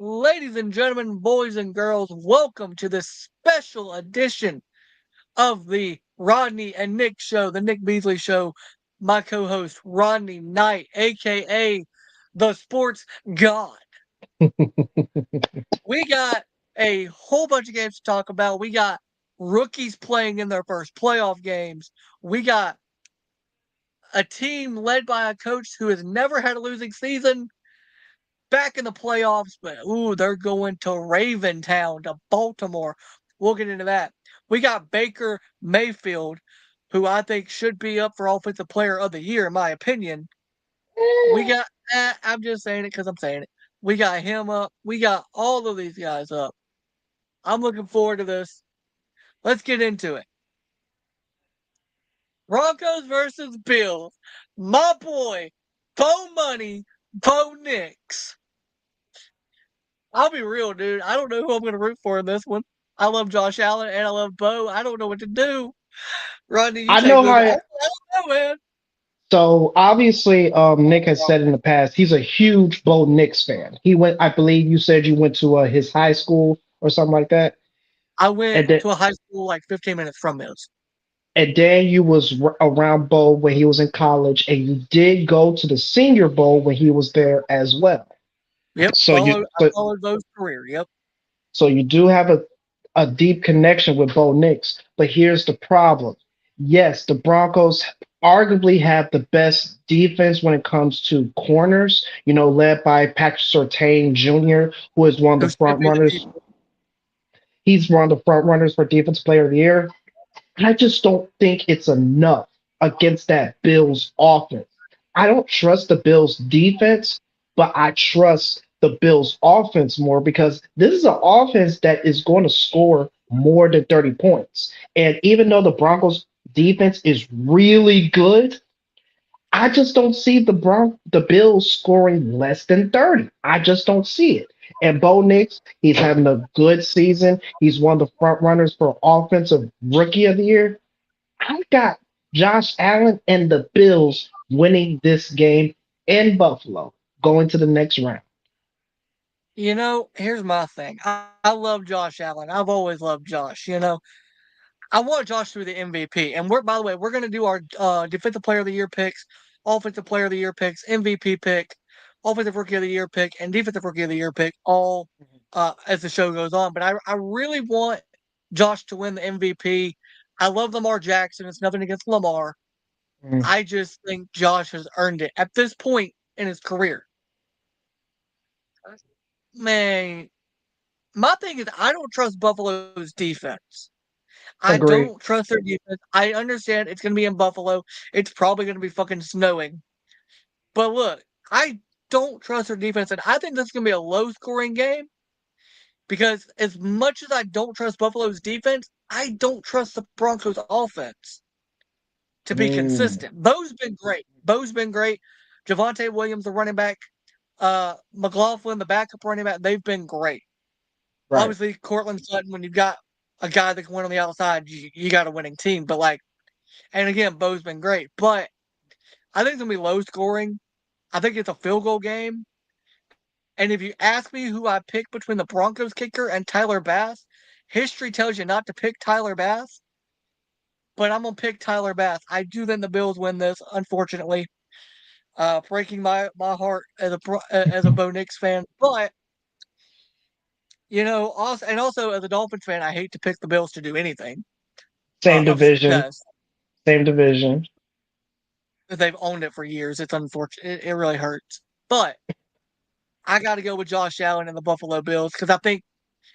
Ladies and gentlemen, boys and girls, welcome to this special edition of the Rodney and Nick Show, the Nick Beasley Show. My co host, Rodney Knight, aka the Sports God. We got a whole bunch of games to talk about. We got rookies playing in their first playoff games. We got a team led by a coach who has never had a losing season back in the playoffs, but they're going to Raventown, to Baltimore. We'll get into that. We got Baker Mayfield, who I think should be up for Offensive Player of the Year, in my opinion. We got, I'm just saying it because I'm saying it. We got him up. We got all of these guys up. I'm looking forward to this. Let's get into it. Broncos versus Bills. My boy, Bo Money, Bo Nix. I'll be real, dude. I don't know who I'm going to root for in this one. I love Josh Allen and I love Bo. I don't know what to do. Rodney, you I take know this. I how. don't know, man. So obviously, Nick has said in the past he's a huge Bo Nix fan. He went, I believe you said you went to his high school or something like that, I went and then to a high school like 15 minutes from this. and then you was around Bo when he was in college, and you did go to the Senior Bowl when he was there as well. Yep, So you I followed Bo's career. Yep. you do have a deep connection with Bo Nix, but here's the problem. Yes, the Broncos arguably have the best defense when it comes to corners, led by Patrick Surtain Jr., who is one of Who the should front be the runners. people? He's one of the front runners for Defense Player of the Year. I just don't think it's enough against that Bills offense. I don't trust the Bills defense, but I trust the Bills offense more because this is an offense that is going to score more than 30 points. And even though the Broncos defense is really good, I just don't see the Bills scoring less than 30. I just don't see it. And Bo Nix, he's having a good season. He's one of the front runners for offensive rookie of the year. I got Josh Allen and the Bills winning this game in Buffalo, going to the next round. Here's my thing. I love Josh Allen. I've always loved Josh. I want Josh to be the MVP. And by the way, we're going to do our Defensive Player of the Year picks, Offensive Player of the Year picks, MVP pick, Offensive Rookie of the Year pick, and Defensive Rookie of the Year pick all as the show goes on. But I really want Josh to win the MVP. I love Lamar Jackson. It's nothing against Lamar. Mm, I just think Josh has earned it at this point in his career. Man, my thing is I don't trust Buffalo's defense. I don't agree. trust their defense. I understand it's going to be in Buffalo. It's probably going to be fucking snowing. But look, I don't trust their defense, and I think this is going to be a low scoring game because as much as I don't trust Buffalo's defense, I don't trust the Broncos offense to be Mm, consistent. Bo's been great. Bo's been great. Javante Williams, the running back, McLaughlin, the backup running back, they've been great. right. Obviously, Cortland Sutton, when you've got a guy that can win on the outside, you got a winning team. But and again, Bo's been great. But I think it's gonna be low scoring. I think it's a field goal game. And if you ask me who I pick between the Broncos kicker and Tyler Bass, history tells you not to pick Tyler Bass. But I'm gonna pick Tyler Bass. I do think the Bills win this, unfortunately. Breaking my heart as a Bo Nix fan. But also as a Dolphins fan, I hate to pick the Bills to do anything. Same division. Because Same division. they've owned it for years. It's unfortunate. It really hurts. But I got to go with Josh Allen and the Buffalo Bills because I think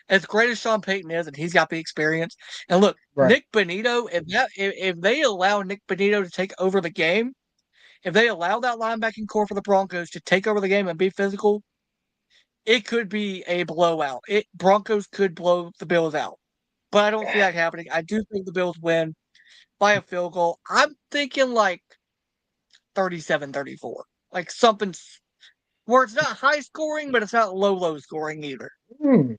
as great as Sean Payton is, and he's got the experience. And look, Right. Nick Benito, if they allow Nick Benito to take over the game, if they allow that linebacking core for the Broncos to take over the game and be physical, it could be a blowout. Broncos could blow the Bills out, but I don't see that happening. I do think the Bills win by a field goal. I'm thinking like 37-34, like something where it's not high scoring, but it's not low scoring either. Hmm.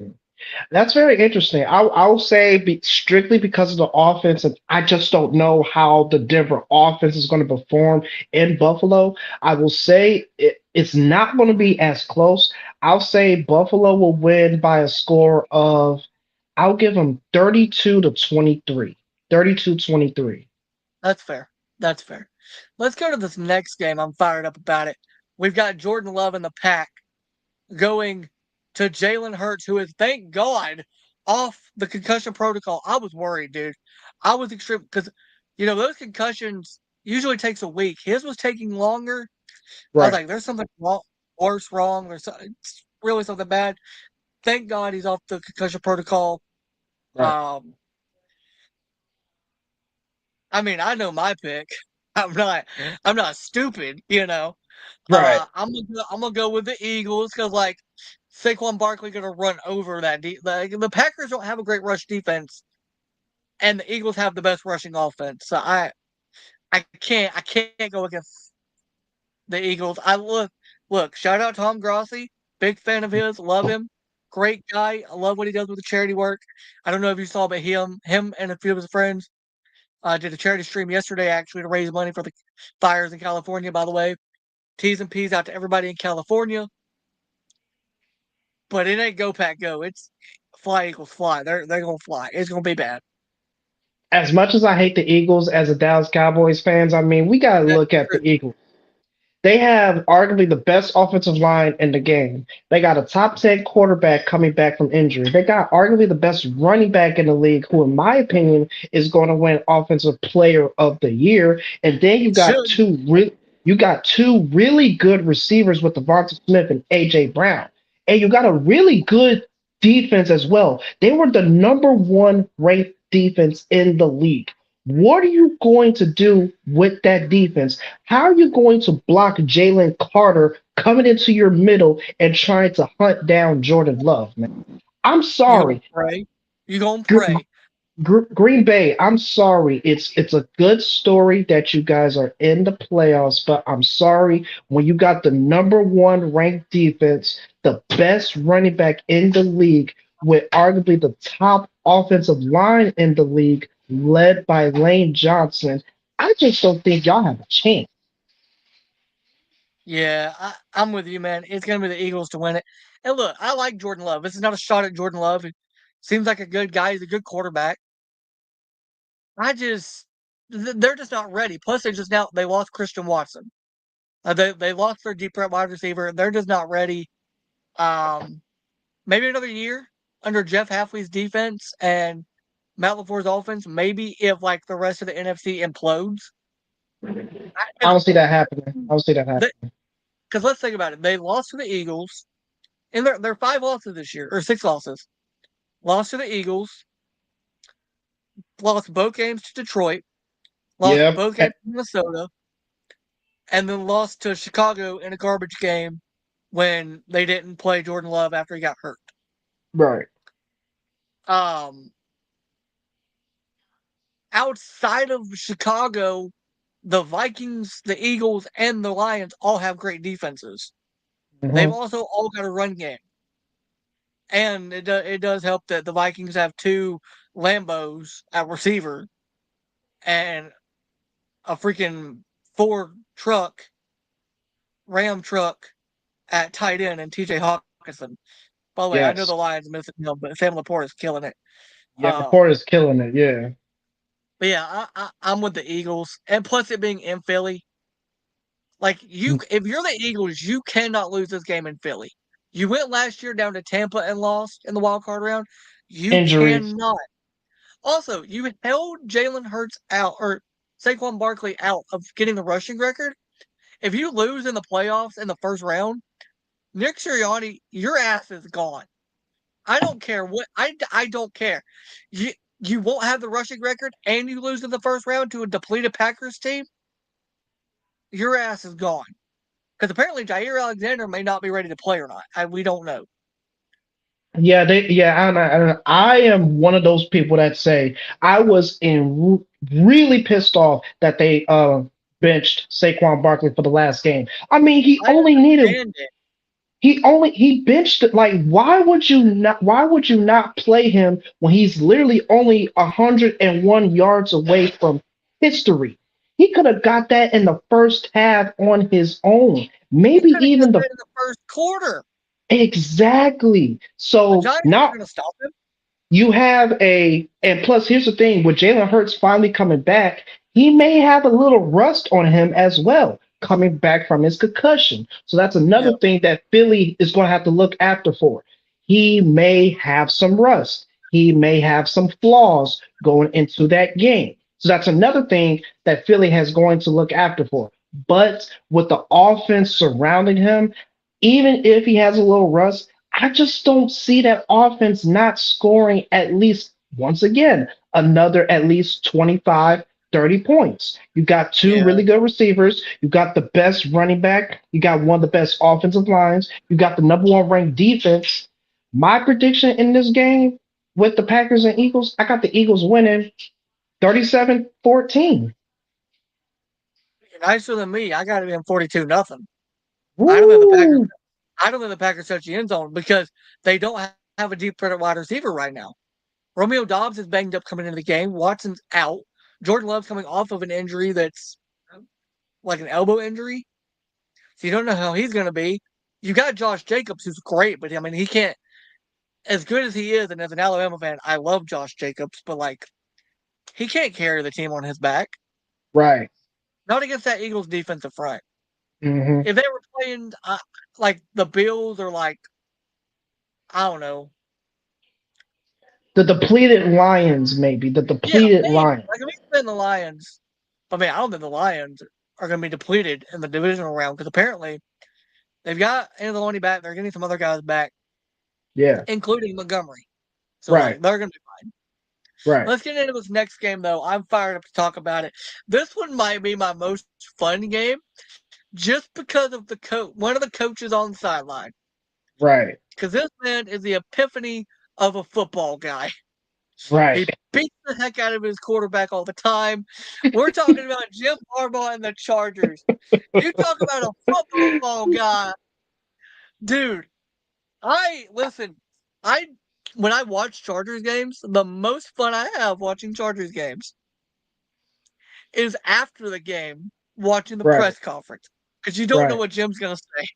That's very interesting. I'll say strictly because of the offense, and I just don't know how the Denver offense is going to perform in Buffalo. I will say it's not going to be as close. I'll say Buffalo will win by a score of, I'll give them 32 to 23. 32-23. That's fair. That's fair. Let's go to this next game. I'm fired up about it. We've got Jordan Love in the pack going to Jalen Hurts, who is, thank God, off the concussion protocol. I was worried, dude. I was extreme because, those concussions usually takes a week. His was taking longer. I was Right, like, there's something wrong, worse wrong. It's really something bad. Thank God he's off the concussion protocol. right, Um, I mean, I know my pick. I'm not. I'm not stupid. right. I'm gonna go with the Eagles because like Saquon Barkley gonna run over that. The Packers don't have a great rush defense, and the Eagles have the best rushing offense. So I can't go against the Eagles. Look. Shout out Tom Grossi, big fan of his. Love him, great guy. I love what he does with the charity work. I don't know if you saw, but him and a few of his friends did a charity stream yesterday actually to raise money for the fires in California. By the way, T's and P's out to everybody in California. But it ain't go pack go. It's fly equals fly. They're gonna fly. It's gonna be bad. As much as I hate the Eagles as a Dallas Cowboys fans, I mean, we got to That's look at true. the Eagles. They have arguably the best offensive line in the game. They got a top 10 quarterback coming back from injury. They got arguably the best running back in the league, who, in my opinion, is going to win Offensive Player of the Year. And then It should. you got two really good receivers with Devonta Smith and AJ Brown. And you got a really good defense as well. They were the number one ranked defense in the league. What are you going to do with that defense? How are you going to block Jalen Carter coming into your middle and trying to hunt down Jordan Love, man? I'm You gonna sorry. pray? You gonna pray? Green Bay, I'm sorry. It's a good story that you guys are in the playoffs, but I'm sorry when you got the number one ranked defense, the best running back in the league, with arguably the top offensive line in the league, led by Lane Johnson. I just don't think y'all have a chance. Yeah, I'm with you, man. It's gonna be the Eagles to win it. And look, I like Jordan Love. This is not a shot at Jordan Love. He seems like a good guy. He's a good quarterback. I just they're just not ready. Plus, they lost Christian Watson. They lost their deep threat wide receiver. They're just not ready. Um, maybe another year under Jeff Halfley's defense and Matt LaFleur's offense. Maybe if like the rest of the NFC implodes, I because don't see that happening. I don't see that happening. let's think about it. They lost to the Eagles, and they're 5 losses this year or 6 losses. Lost to the Eagles, lost both games to Detroit, lost Yep. both games to Minnesota, and then lost to Chicago in a garbage game when they didn't play Jordan Love after he got hurt. Right. Um, outside of Chicago, the Vikings, the Eagles, and the Lions all have great defenses. They've Hmm. also all got a run game, and it does help that the Vikings have two Lambos at receiver and a freaking Ford truck, Ram truck at tight end, and T.J. Hawkinson. By the way, I know Yes. the Lions missing him, but Sam Laporte is killing it. Yeah, Um, Laporta's killing it. Yeah. but yeah, I'm with the Eagles, and plus it being in Philly, like if you're the Eagles, you cannot lose this game in Philly. You went last year down to Tampa and lost in the wild card round. You Injuries. cannot. Also, you held Jalen Hurts out or Saquon Barkley out of getting the rushing record. If you lose in the playoffs in the first round, Nick Sirianni, your ass is gone. I don't care what I don't care. You you won't have the rushing record and you lose in the first round to a depleted Packers team. Your ass is gone. Because apparently Jair Alexander may not be ready to play or not. We don't know. Yeah, I am one of those people that say I was really pissed off that they benched Saquon Barkley for the last game. I mean, I understand it. he benched it. Like, why would you not play him when he's literally only 101 yards away from history? He could have got that in the first half on his own. He Maybe could have got even that the in the first quarter. Exactly. The So Giants aren't now going to stop him. you have and plus, here's the thing: with Jalen Hurts finally coming back, he may have a little rust on him as well, coming back from his concussion. So that's Yeah. another thing that Philly is going to have to look after for. He may have some rust. He may have some flaws going into that game. So that's another thing that Philly has going to look after for. But with the offense surrounding him, even if he has a little rust, I just don't see that offense not scoring at least once again another at least 25, 30 points. You got two Yeah. really good receivers. You got the best running back. You got one of the best offensive lines. You got the number one ranked defense. My prediction in this game with the Packers and Eagles, I got the Eagles winning 37-14. You're nicer than me. I got it in 42 nothing. I don't think the Packers. Woo! I don't think the Packers touch the end zone because they don't have a deep threat at wide receiver right now. Romeo Dobbs is banged up coming into the game. Watson's out. Jordan Love's coming off of an injury that's like an elbow injury. So you don't know how he's going to be. You got Josh Jacobs, who's great, but I mean, he can't, as good as he is, and as an Alabama fan, I love Josh Jacobs, but like, he can't carry the team on his back. Right. Not against that Eagles defensive front. Hmm. If they were playing like the Bills or like, I don't know. The depleted Lions, maybe. The Yeah, depleted maybe. Lions. Like, if he's been the Lions, I mean, I don't think the Lions are going to be depleted in the divisional round because apparently they've got Anzalone back. They're getting some other guys back, Yeah. including Montgomery. So, Right. like, they're going to be fine. Right. Let's get into this next game, though. I'm fired up to talk about it. This one might be my most fun game just because of the one of the coaches on the sideline. Right. Because this man is the epiphany of a football guy. Right. He beats the heck out of his quarterback all the time. We're talking about Jim Harbaugh and the Chargers. You talk about a football guy, dude. I listen. I when I watch Chargers games, the most fun I have watching Chargers games is after the game watching the Right. press conference because you don't know Right. what Jim's gonna say.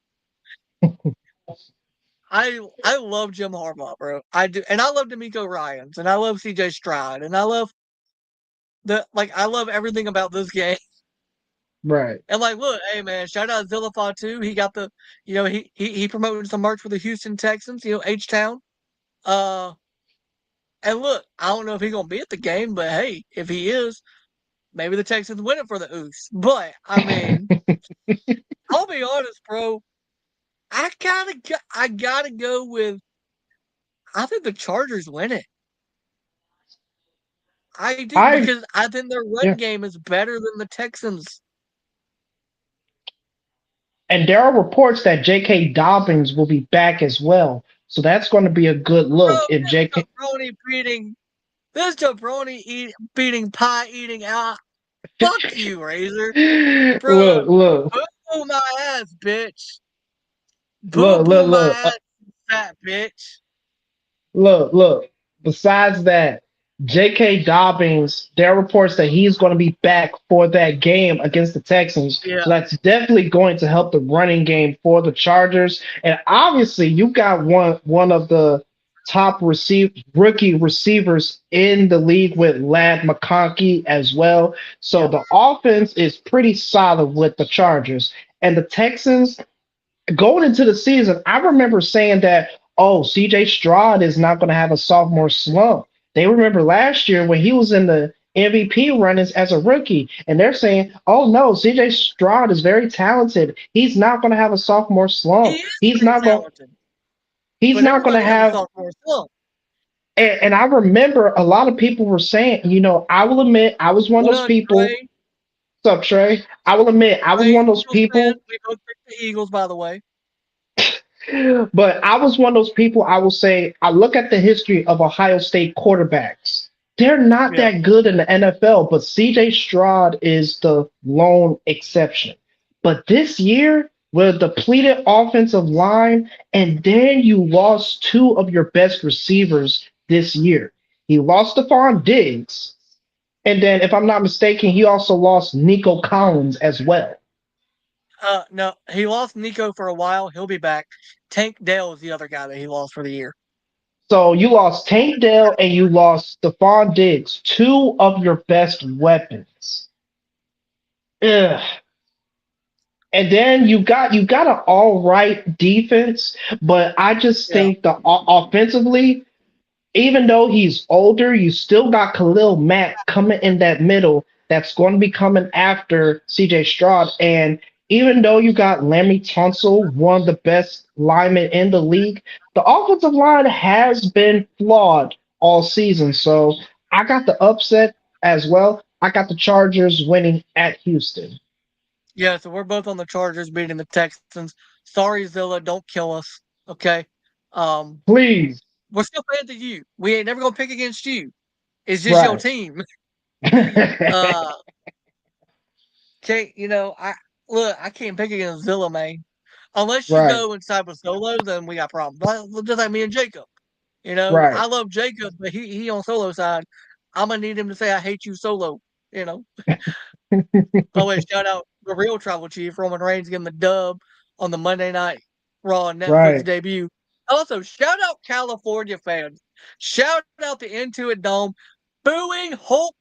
I love Jim Harbaugh, bro. I do, and I love D'Amico Ryans, and I love C.J. Stroud, and I love I love everything about this game. Right. And like, look, hey man, shout out Zillify too. He got the, he promoted some merch for the Houston Texans. H Town. Uh, and look, I don't know if he's gonna be at the game, but hey, if he is, maybe the Texans win it for the Oos. But I mean, I'll be honest, bro. I gotta go with. I think the Chargers win it. I do I because I think their run Yeah. game is better than the Texans. And there are reports that J.K. Dobbins will be back as well. So that's going to be a good Bro, look if this J.K. jabroni beating this beating pie eating out. Fuck you, Razor. Bro, Look, look, boo my ass, bitch. look, Boo look, my look. ass, fat bitch. Look. Besides that, J.K. Dobbins, there are reports that he's going to be back for that game against the Texans. Yeah, So that's definitely going to help the running game for the Chargers. And obviously, you got one of the top rookie receivers in the league with Lad McConkey as well. So yeah. the offense is pretty solid with the Chargers. And the Texans, going into the season, I remember saying that, oh, CJ Stroud is not going to have a sophomore slump. They remember last year when he was in the MVP runnings as a rookie, and they're saying, oh no, CJ Stroud is very talented. He's not going to have a sophomore He slump. is He's very not going. talented, He's but not going to everybody has a have. sophomore slump. And I remember a lot of people were saying, I will admit, I was one of What those up, people. Trey? What's up, Trey? I will admit, I was Trey, one of those Eagles fan. people. We both picked the Eagles, by the way. But I was one of those people, I will say, I look at the history of Ohio State quarterbacks. They're not Yeah. that good in the NFL, but CJ Stroud is the lone exception. But this year, with a depleted offensive line, and then you lost two of your best receivers this year. He lost Stephon Diggs, and then, if I'm not mistaken, he also lost Nico Collins as well. No, he lost Nico for a while. He'll be back. Tank Dale is the other guy that he lost for the year. So you lost Tank Dell and you lost Stephon Diggs, two of your best weapons. Ugh. And then you got an all right defense, but I just Yeah. think offensively, even though he's older, you still got Khalil Mack coming in that middle that's going to be coming after CJ Stroud. And even though you got Lammy Tunsil, one of the best linemen in the league, the offensive line has been flawed all season. So I got the upset as well. I got the Chargers winning at Houston. Yeah, so we're both on the Chargers beating the Texans. Sorry, Zilla, don't kill us. Okay. Um, Please. we're still fans of you. We ain't never gonna pick against you. It's just your Right. team. Uh can't I look, I can't pick against Zilla, man. Unless you Right. go inside with solo, then we got problems. Just like me and Jacob. Right. I love Jacob, but he on solo side. I'm gonna need him to say I hate you solo. You know. Oh wait, shout out the real tribal chief, Roman Reigns getting the dub on the Monday night Raw Netflix Right. debut. Also, shout out California fans. Shout out the Intuit Dome booing Hulk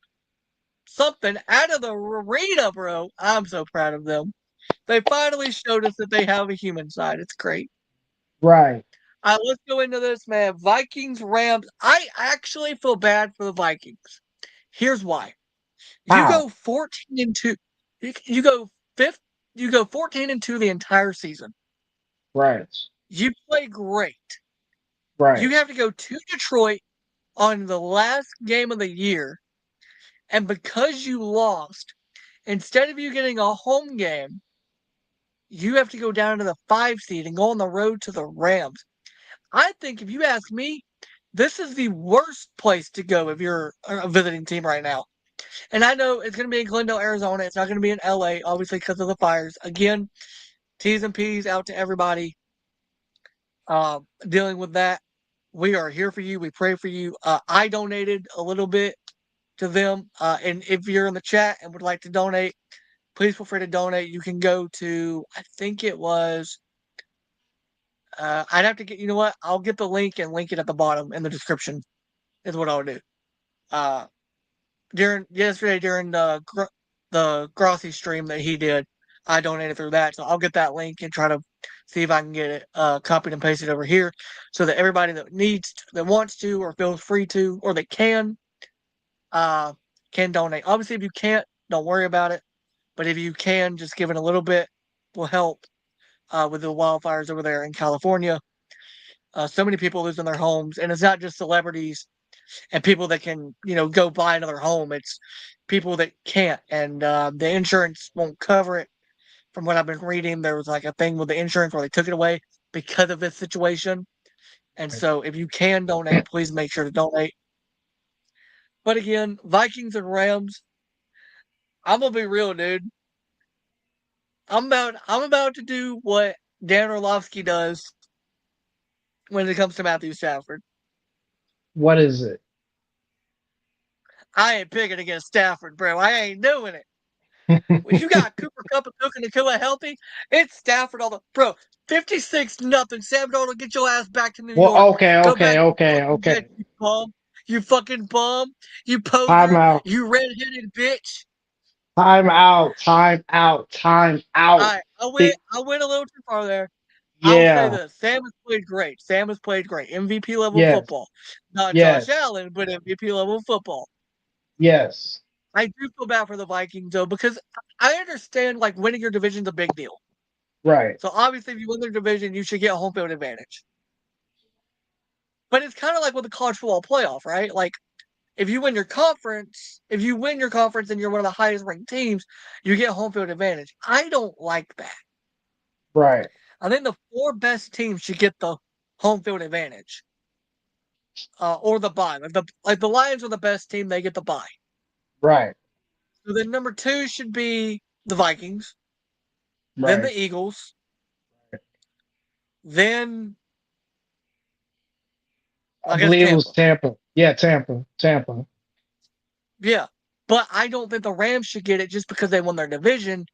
something out of the arena, bro. I'm so proud of them. They finally showed us that they have a human side. It's great. Right. Let's go into this, man. Vikings, Rams. I actually feel bad for the Vikings. Here's why. You How? go 14 and 2. You go fifth. You go 14 and 2 the entire season. Right. You play great. You Right. have to go to Detroit on the last game of the year, and because you lost, instead of you getting a home game, you have to go down to the 5 seed and go on the road to the Rams. I think if you ask me, this is the worst place to go if you're a visiting team right now. And I know it's going to be in Glendale, Arizona. It's not going to be in LA, obviously, because of the fires. Again, T's and P's out to everybody dealing with that. We are here for you. We pray for you. I donated a little bit to them. And if you're in the chat and would like to donate, please feel free to donate. You can go to, I think it was, I'd have to get, you know what? I'll get the link and link it at the bottom in the description, is what I'll do. Uh, during the Grossi stream that he did, I donated through that, so I'll get that link and try to see if I can get it copied and pasted over here, so that everybody that wants to, or feels free to, or that uh, can donate. Obviously, if you can't, don't worry about it. But if you can, just giving a little bit will help with the wildfires over there in California. So many people losing their homes, and it's not just celebrities and people that can, go buy another home. It's people that can't, and the insurance won't cover it. From what I've been reading, there was like a thing with the insurance where they took it away because of this situation. And so, if you can donate, please make sure to donate. But again, Vikings and Rams. I'm gonna be real, dude. I'm about to do what Dan Orlovsky does when it comes to Matthew Stafford. What is it? I ain't picking against Stafford, bro. I ain't doing it. When you got Cooper Cup and Cook and Nakua healthy, it's Stafford all the bro. 56-0. Sam Darnold, get your ass back to New Well, York. okay, Go okay, back to okay, fucking okay. Jets, you bum. You fucking bum. You Time poser. out. You redheaded bitch. Time out. Time out. Time out. Alright, The, I went a little too far there. I'll say yeah. this. Sam has played great. Sam has played great. MVP level Yes. football. Not Josh Yes. Allen, but MVP level football. Yes. I do feel bad for the Vikings though, because I understand like winning your division's a big deal. Right. So obviously, if you win their division, you should get a home field advantage. But it's kind of like with the college football playoff, right? Like if you win your conference and you're one of the highest ranked teams, you get home field advantage. I don't like that. Right. I think the 4 best teams should get the home field advantage, or the bye. Like the Lions are the best team, they get the bye. Right. So then number 2 should be the Vikings, then Right. the Eagles, then I I guess believe it was Tampa. Tampa. Yeah, Tampa. Tampa. Yeah, but I don't think the Rams should get it just because they won their division.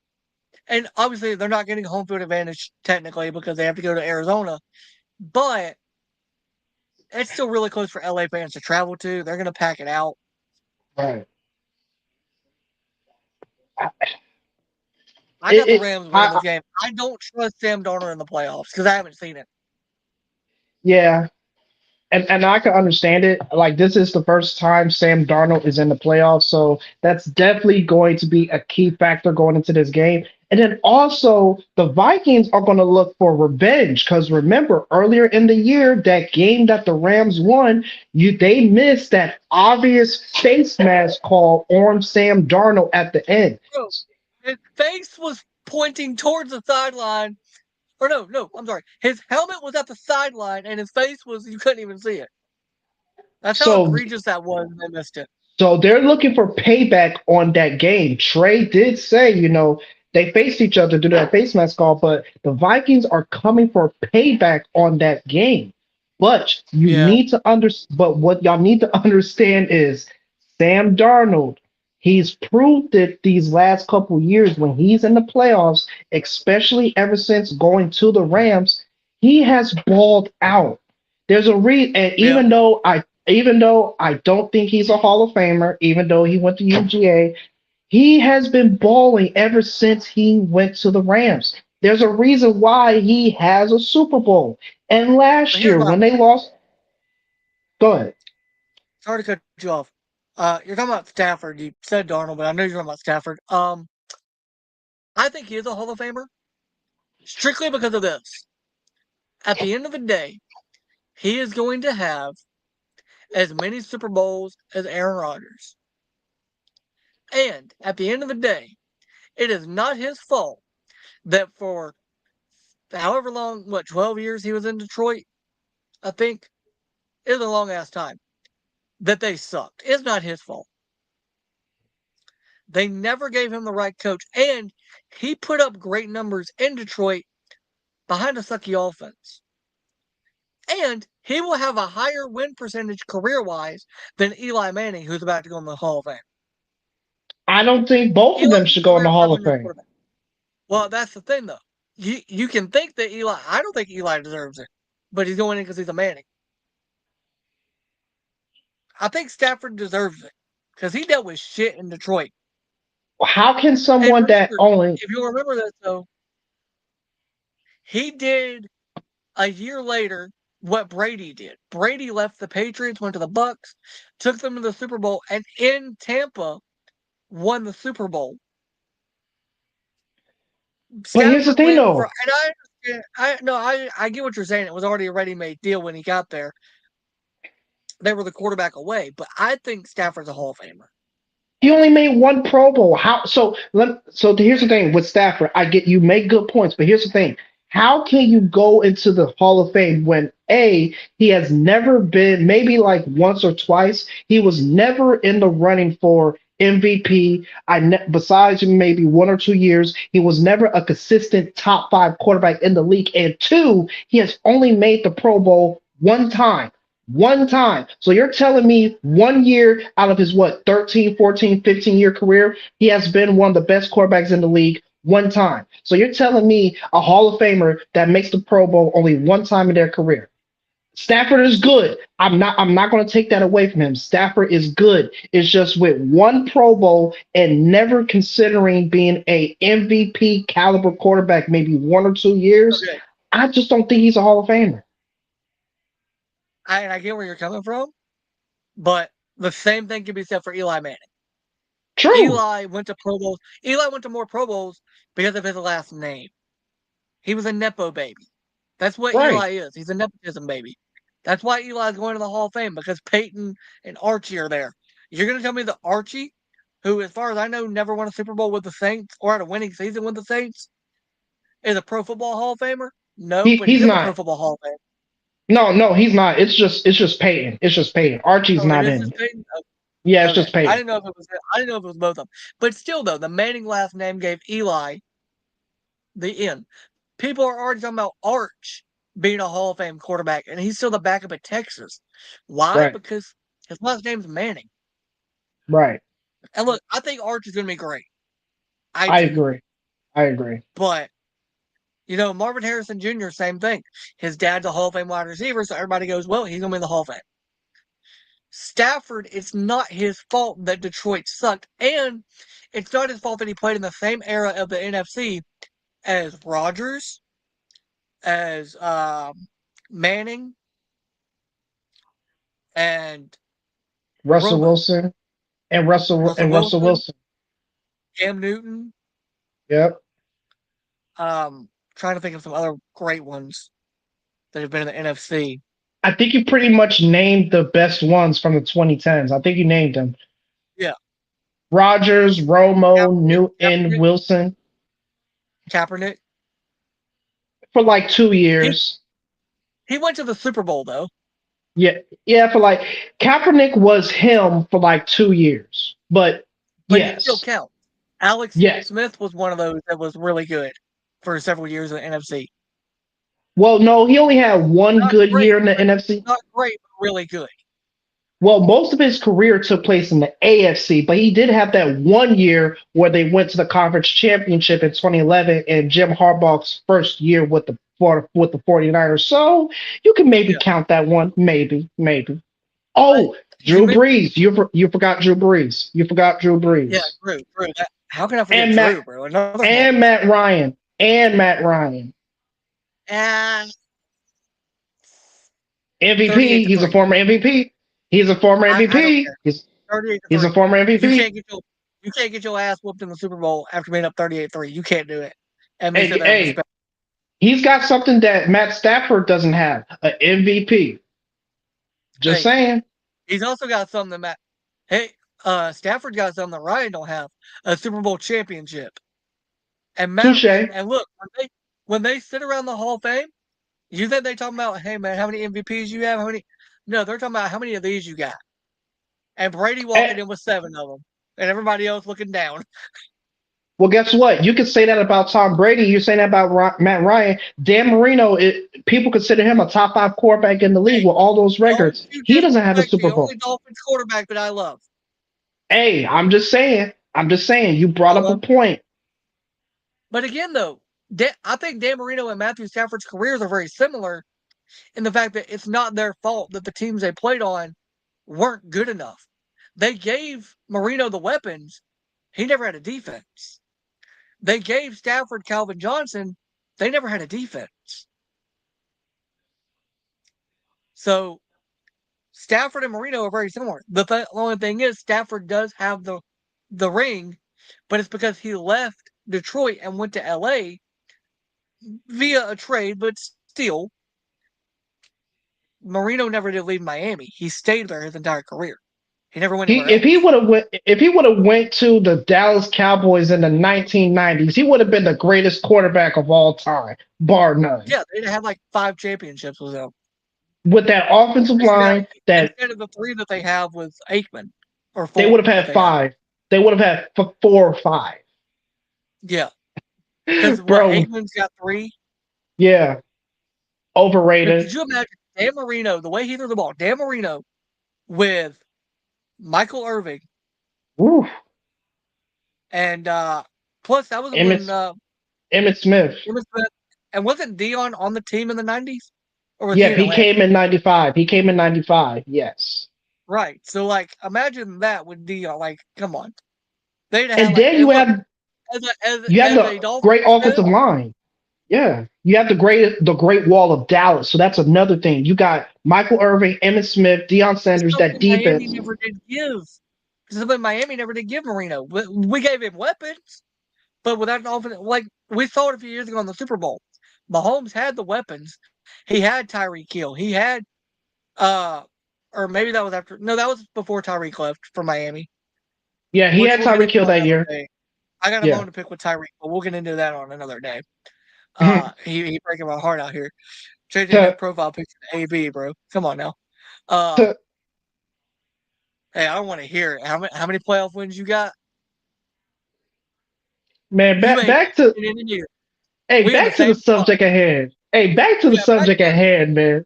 And obviously, they're not getting home field advantage technically because they have to go to Arizona, but it's still really close for LA fans to travel to. They're going to pack it out. Right. I, I got the it Rams winning this game. I don't trust Sam Darnold in the playoffs because I haven't seen it. yeah, and I can understand it. Like this is the first time Sam Darnold is in the playoffs, so that's definitely going to be a key factor going into this game. And then also the Vikings are going to look for revenge because remember earlier in the year that game that the Rams won, they missed that obvious face mask call on Sam Darnold at the end. Bro, his face was pointing towards the sideline. Or no, I'm sorry. His helmet was at the sideline and his face was, you couldn't even see it. That's how So egregious that was. They missed it. So they're looking for payback on that game. Trey did say, they faced each other due to that face mask call, but the Vikings are coming for payback on that game. But Yeah. but what y'all need to understand is Sam Darnold, he's proved it these last couple years when he's in the playoffs, especially ever since going to the Rams, he has balled out. There's a reason, and Yeah. even though I don't think he's a Hall of Famer, even though he went to UGA, he has been balling ever since he went to the Rams. There's a reason why he has a Super Bowl. And But last here's year, my when they lost, go ahead. sorry to cut you off. You're talking about Stafford. You said Darnold, but I know you're talking about Stafford. I think he is a Hall of Famer strictly because of this. At the end of the day, he is going to have as many Super Bowls as Aaron Rodgers. And at the end of the day, it is not his fault that for however long, 12 years he was in Detroit, I think, it was a long ass time, that they sucked. It's not his fault. They never gave him the right coach. And he put up great numbers in Detroit behind a sucky offense. And he will have a higher win percentage career wise than Eli Manning, who's about to go in the Hall of Fame. I don't think both of them Eli's should a go in the career Hall of 500 Fame. quarterback. Well, that's the thing, though. You can think that Eli, I don't think Eli deserves it, but he's going in because he's a Manning. I think Stafford deserves it because he dealt with shit in Detroit. How can And someone that remember, only if you'll remember this, though, he did a year later what Brady did. Brady left the Patriots, went to the Bucks, took them to the Super Bowl, and in Tampa won the Super Bowl. but here's the Stafford thing went for, though. and I understand. I get what you're saying. It was already a ready-made deal when he got there. They were the quarterback away, but I think Stafford's a Hall of Famer. He only made one Pro Bowl. So here's the thing with Stafford. I get you make good points, but here's the thing. How can you go into the Hall of Fame when he has never been maybe like once or twice, he was never in the running for MVP. Besides maybe 1 or 2 years, he was never a consistent top 5 quarterback in the league. And two, he has only made the Pro Bowl one time. One time. So you're telling me 1 year out of his 13, 14, 15-year career, he has been one of the best quarterbacks in the league one time. So you're telling me a Hall of Famer that makes the Pro Bowl only one time in their career. Stafford is good. I'm not going to take that away from him. Stafford is good. It's just with one Pro Bowl and never considering being a MVP caliber quarterback maybe 1 or 2 years. Okay, I just don't think he's a Hall of Famer. I get where you're coming from, but the same thing can be said for Eli Manning. True. Eli went to Pro Bowls. Eli went to more Pro Bowls because of his last name. He was a nepo baby. That's what Right. Eli is. He's a nepotism baby. That's why Eli's going to the Hall of Fame because Peyton and Archie are there. You're going to tell me that Archie, who, as far as I know, never won a Super Bowl with the Saints or had a winning season with the Saints, is a Pro Football Hall of Famer? No, but He's he's in the Pro not. Football Hall of Fame. No, he's not. It's just Peyton. It's just Peyton. Archie's Oh, it not is in just it. Peyton. Yeah, it's Okay, just Peyton. I didn't know if it was both of them. But still, though, the Manning last name gave Eli the end. People are already talking about Arch being a Hall of Fame quarterback, and he's still the backup at Texas. Why? Right. Because his last name's Manning. Right. And look, I think Arch is going to be great. I I do. agree. I agree. But Marvin Harrison Jr., same thing. His dad's a Hall of Fame wide receiver, so everybody goes, well, he's going to be in the Hall of Fame. Stafford, it's not his fault that Detroit sucked, and it's not his fault that he played in the same era of the NFC as Rodgers, as Manning, and Russell Romo. Wilson and Russell Wilson, Wilson. Cam Newton. Yep. Trying to think of some other great ones that have been in the NFC. I think you pretty much named the best ones from the 2010s. I think you named them. Yeah. Rodgers, Romo, Newton, Wilson. Kaepernick. For like 2 years. He went to the Super Bowl, though. Yeah, for like Kaepernick was him for like 2 years. But yes. He still counts. Alex Smith was one of those that was really good for several years in the NFC. Well, no, he only had one good year in the NFC. Not great, but really good. Well, most of his career took place in the AFC, but he did have that 1 year where they went to the conference championship in 2011 and Jim Harbaugh's first year with the 49ers. So you can maybe count that one. Maybe. Oh, Drew Brees. You forgot Drew Brees. You forgot Drew Brees. Yeah, Drew. How can I forget Drew, bro? And Matt Ryan. And MVP. He's a former MVP. He's a former MVP. He's a former MVP. You can't get your ass whooped in the Super Bowl after being up 38-3. You can't do it. And hey, he's got something that Matt Stafford doesn't have, an MVP. Just saying. He's also got something that Stafford got something that Ryan don't have, a Super Bowl championship. And look, when they sit around the Hall of Fame, you think they talking about, hey man, how many MVPs you have? No, they're talking about how many of these you got. And Brady walking in with 7 of them, and everybody else looking down. Well, guess what? You can say that about Tom Brady. You're saying that about Matt Ryan. Dan Marino, people consider him a top 5 quarterback in the league with all those records. He doesn't have a Super Bowl. The only Dolphins quarterback that I love. Hey, I'm just saying. You brought up a point. But again, though, I think Dan Marino and Matthew Stafford's careers are very similar in the fact that it's not their fault that the teams they played on weren't good enough. They gave Marino the weapons. He never had a defense. They gave Stafford Calvin Johnson. They never had a defense. So Stafford and Marino are very similar. The only thing is Stafford does have the ring, but it's because he left Detroit and went to LA via a trade, but still, Marino never did leave Miami. He stayed there his entire career. He never went anywhere else. If he would have went to the Dallas Cowboys in the 1990s, he would have been the greatest quarterback of all time, bar none. Yeah, they'd have like 5 championships with him. With that offensive line, instead of the 3 that they have with Aikman, or 4, they would have had 5. They would have had 4 or 5. Yeah, because Aikman's got 3. Yeah, overrated. But could you imagine Dan Marino, the way he threw the ball? Dan Marino with Michael Irving. Oof. And plus that was Emmitt Smith. And wasn't Dion on the team in the 90s? He came in 95. Yes. Right. So imagine that with Dion. Come on. They'd have and then you have the great offensive line. Yeah. You have the great wall of Dallas. So that's another thing. You got Michael Irving, Emmitt Smith, Deion Sanders, that defense. Miami never did give Marino. We gave him weapons, but without an offense, we saw it a few years ago in the Super Bowl. Mahomes had the weapons. He had Tyreek Hill. He had, or maybe that was after. No, that was before Tyreek left for Miami. Yeah, he had Tyreek Hill that year. I got a bone to pick with Tyreek, but we'll get into that on another day. He breaking my heart out here. Changing his profile picture to AB, bro. Come on now. Hey, I don't want to hear it. How many playoff wins you got? Man, back to the subject at hand. Hey, back to the subject at hand, man.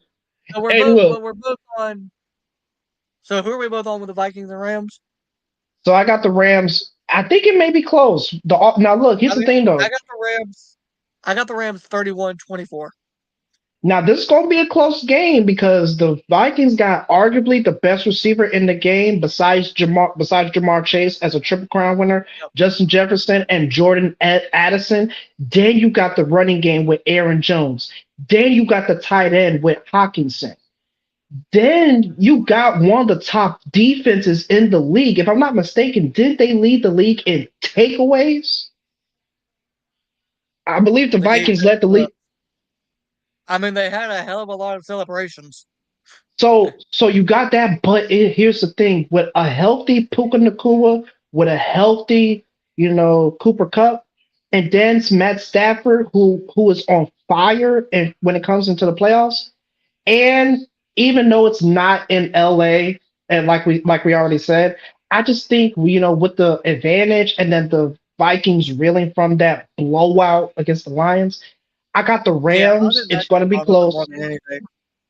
So we're both on. So who are we both on with the Vikings and Rams? So I got the Rams. I think it may be close. Now look, here's I the mean, thing I though. got the Rams. I got the Rams 31-24. Now this is going to be a close game because the Vikings got arguably the best receiver in the game besides Jamar Chase as a Triple Crown winner, Yep. Justin Jefferson and Jordan Addison. Then you got the running game with Aaron Jones. Then you got the tight end with Hawkinson. Then you got one of the top defenses in the league. If I'm not mistaken, did they lead the league in takeaways? I believe the The Vikings defense. led the league. I mean, they had a hell of a lot of celebrations. So you got that, but here's the thing: with a healthy Puka Nakua, with a healthy, Cooper Cup, and then Matt Stafford, who is on fire, and when it comes into the playoffs, and even though it's not in LA, and like we already said, I just think with the advantage, and then the Vikings reeling from that blowout against the Lions, I got the Yeah, I Rams. think It's that going to be bothers them more close. than anything.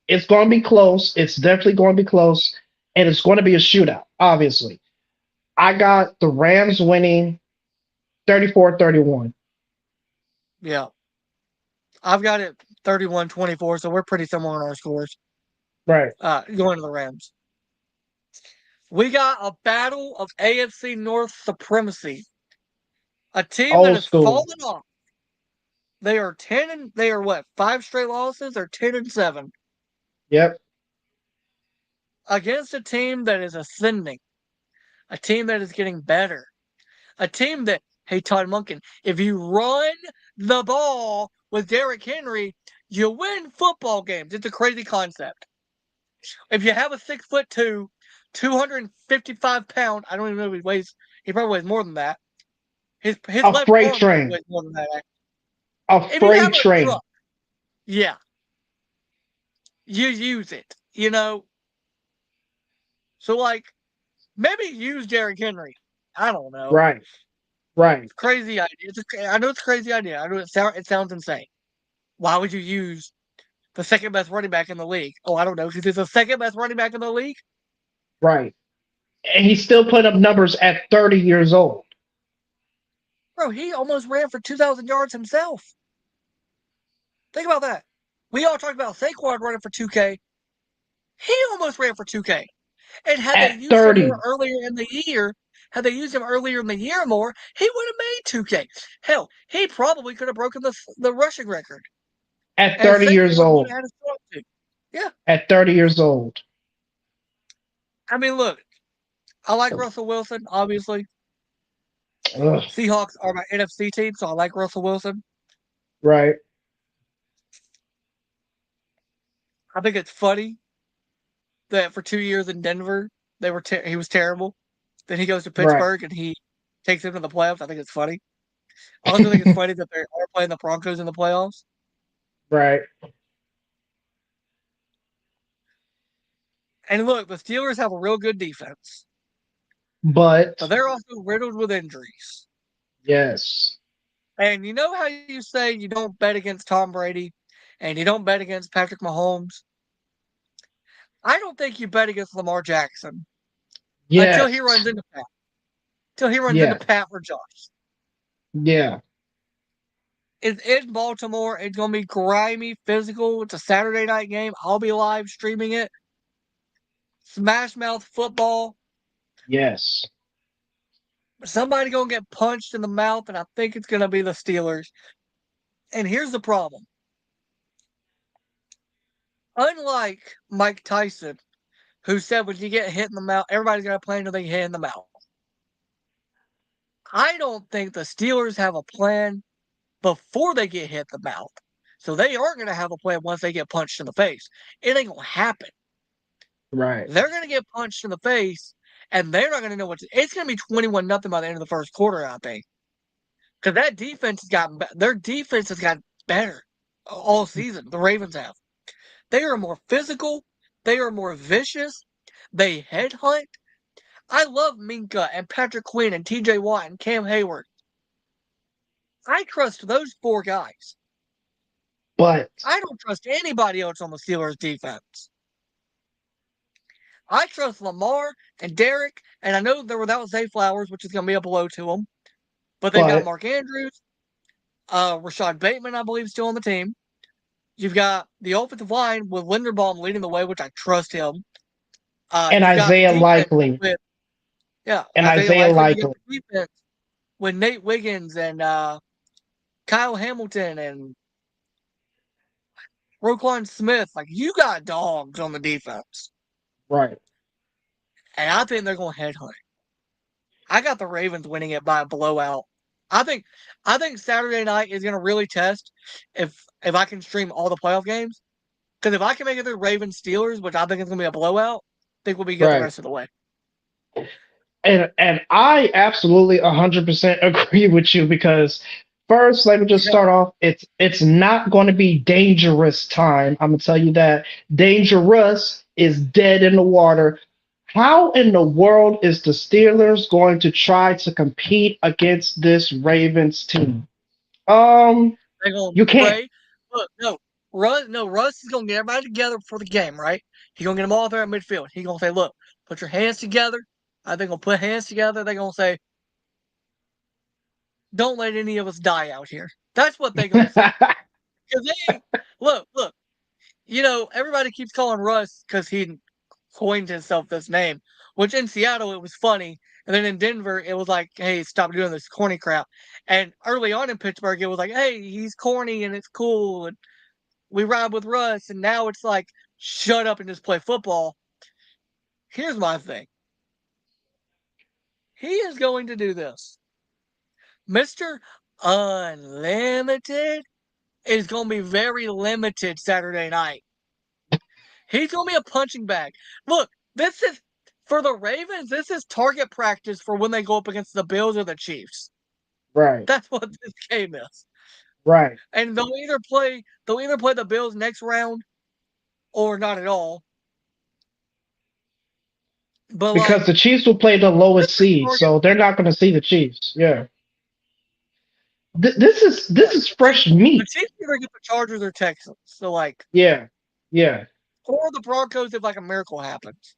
It's going to be close. It's definitely going to be close. And it's going to be a shootout, obviously. I got the Rams winning 34-31. Yeah, I've got it 31-24, so we're pretty similar in our scores. Right. Going to the Rams. We got a battle of AFC North supremacy. A team that Old has school. fallen off. They are what, 5 straight losses or 10-7 Yep. against a team that is ascending, a team that is getting better, a team that, hey, Todd Monken, if you run the ball with Derrick Henry, you win football games. It's a crazy concept. If you have a 6'2", 255 pound, I don't even know if he weighs. He probably weighs more than that. His A left freight arm probably train. weighs more than that. A If you have freight a train. truck, yeah, you use it. So like maybe use Derrick Henry. I don't know. Right. Right. Crazy idea. I know it's a crazy idea. I know it sounds insane. Why would you use the second best running back in the league? Oh, I don't know. Because he's the second best running back in the league. Right. And he still put up numbers at 30 years old. Bro, he almost ran for 2,000 yards himself. Think about that. We all talked about Saquon running for 2K. He almost ran for 2K. And had they At used him more 30. earlier in the year, had they used him earlier in the year more, he would have made 2K. Hell, he probably could have broken the rushing record. At And 30 years Saquon would old. have had a strong too. Yeah. At 30 years old. I mean, look, I like Russell Wilson, obviously. Ugh. Seahawks are my NFC team, so I like Russell Wilson. Right. I think it's funny that for 2 years in Denver, he was terrible. Then he goes to Right. Pittsburgh and he takes them to the playoffs. I think it's funny. I also think it's funny that they are playing the Broncos in the playoffs. Right. And look, the Steelers have a real good defense, but But they're also riddled with injuries. yes. And you know how you say you don't bet against Tom Brady and you don't bet against Patrick Mahomes? I don't think you bet against Lamar Jackson until Yes. he runs into Pat. Until he runs into Yeah. Pat or Josh. Yeah. It's in Baltimore. It's going to be grimy, physical. It's a Saturday night game. I'll be live streaming it. Smash mouth football. Yes. Somebody going to get punched in the mouth, and I think it's going to be the Steelers. And here's the problem. Unlike Mike Tyson, who said when you get hit in the mouth, everybody's got to plan until they get hit in the mouth. I don't think the Steelers have a plan before they get hit in the mouth. So they aren't going to have a plan once they get punched in the face. It ain't going to happen. Right. They're going to get punched in the face, and they're not going to know what to. It's going to be 21-0 by the end of the first quarter, I think. Because that defense has gotten their defense has gotten better all season. The Ravens have. They are more physical. They are more vicious. They headhunt. I love Minka and Patrick Quinn and TJ Watt and Cam Hayward. I trust those 4 guys. But I don't trust anybody else on the Steelers defense. I trust Lamar and Derek, and I know they're without Zay Flowers, which is going to be a blow to them. But they've got But Mark Andrews, Rashad Bateman, I believe, still on the team. You've got the offensive line with Linderbaum leading the way, which I trust him. and You've got the Isaiah defense Likely with and Isaiah Isaiah Likely. You got Likely. the defense with Nate Wiggins and Kyle Hamilton and Roquan Smith. Like you got dogs on the defense, Right. and I think they're going to headhunt. I got the Ravens winning it by a blowout. I think I think Saturday night is going to really test if I can stream all the playoff games. Because if I can make it through Ravens Steelers, which I think is going to be a blowout, I think we'll be good the Right. rest of the way. And I absolutely 100% agree with you because first, let me just Yeah, start off. It's not going to be dangerous time. I'm gonna tell you that dangerous is dead in the water. How in the world is the Steelers going to try to compete against this Ravens team? they're going to You can't. pray. Look, Russ is going to get everybody together for the game, right? He's going to get them all there at midfield. He's going to say, look, put your hands together. I think going to put hands together. They're going to say, don't let any of us die out here. That's what they're going to say. Because they ain't, look, everybody keeps calling Russ because he coined himself this name, which in Seattle it was funny. And then in Denver, it was like, hey, stop doing this corny crap. And early on in Pittsburgh, it was like, hey, he's corny and it's cool. And we ride with Russ. And now it's like, shut up and just play football. Here's my thing he is going to do this. Mr. Unlimited is going to be very limited Saturday night. He's going to be a punching bag. Look, this is for the Ravens. This is target practice for when they go up against the Bills or the Chiefs. Right. That's what this game is. Right. And they'll either play the Bills next round or not at all. But Because like the Chiefs will play the this lowest is seed, target so they're practice. not going to see the Chiefs. Yeah. This Yeah, is fresh meat. the Chiefs either get the Chargers or Texans. So like, Yeah. Yeah. or the Broncos if like a miracle happens,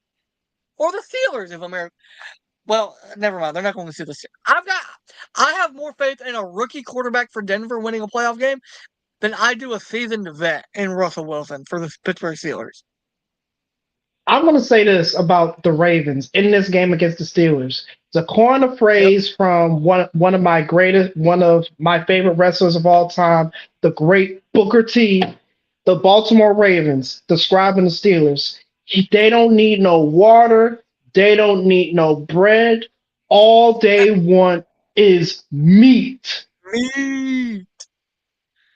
or the Steelers if a miracle. Well, never mind. They're not going to see this. I have more faith in a rookie quarterback for Denver winning a playoff game than I do a seasoned vet in Russell Wilson for the Pittsburgh Steelers. I'm going to say this about the Ravens in this game against the Steelers. To coin a Yep. phrase from one of my favorite wrestlers of all time, the great Booker T, the Baltimore Ravens, describing the Steelers. They don't need no water. They don't need no bread. All they want is meat. Me.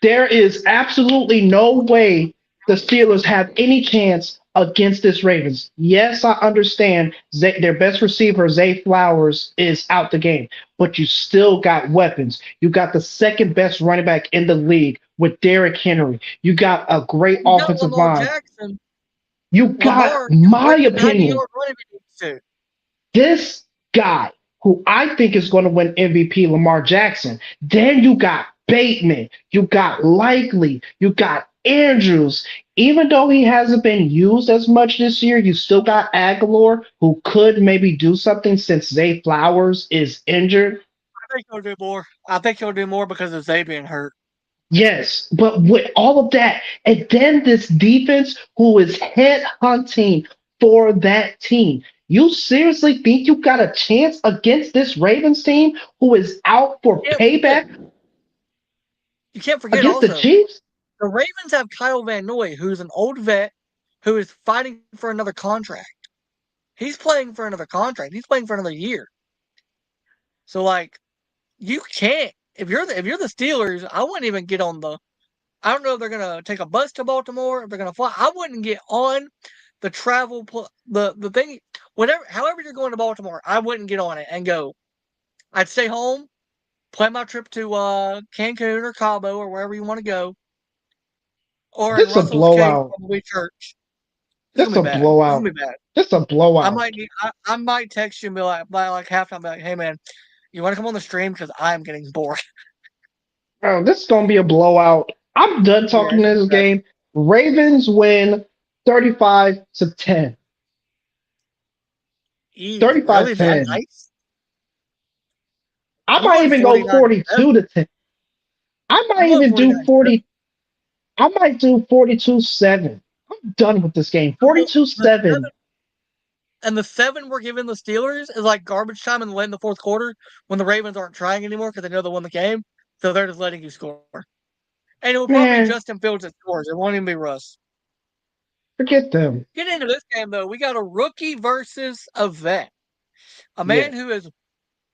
There is absolutely no way the Steelers have any chance against this Ravens. Yes, I understand their best receiver, Zay Flowers, is out the game, but you still got weapons. You got the second best running back in the league with Derrick Henry. You got a great You got offensive Lamar line. Jackson. You got, Lamar can my break a 90 opinion, yard run if he needs to. this guy who I think is going to win MVP, Lamar Jackson. Then you got Bateman, you got Likely, you got Andrews. Even though he hasn't been used as much this year, you still got Aguilar, who could maybe do something since Zay Flowers is injured. I think he'll do more. I think he'll do more because of Zay being hurt. Yes, but with all of that, and then this defense who is head hunting for that team. You seriously think you got a chance against this Ravens team who is out for You can't forget. payback You can't forget against the also Chiefs? the Ravens have Kyle Van Noy, who's an old vet who is fighting for another contract. He's playing for another contract. He's playing for another year. So like you can't if you're the Steelers, I wouldn't even get on the I don't know if they're gonna take a bus to Baltimore, if they're gonna fly. I wouldn't get on the the thing whatever however you're going to Baltimore, I wouldn't get on it and go. I'd stay home, plan my trip to Cancun or Cabo or wherever you want to go, or in This a Russell's case, blowout. probably church. It's gonna This be a bad. It's blowout. gonna be bad. This a I blowout. might need. I might text you and be like by like halftime, be like, "Hey man, you want to come on the stream because I'm getting bored." Bro, this is gonna be a blowout. I'm done Yeah, talking it's gonna this be bad. game. Ravens win 35-10. Really that 35-10. nice? I I'm might going even go 49-7. 42-10. I I'm might going even do 49-7. 40. I might do 42-7. I'm done with this game. Well, the 42-7. 7 and the 7 we're giving the Steelers is like garbage time in the late in the fourth quarter when the Ravens aren't trying anymore because they know they won the game. So they're just letting you score. And it will probably be Man, Justin Fields that scores. It won't even be Russ. forget them. Getting into this game, though, we got a rookie versus a vet. A Yeah, man who is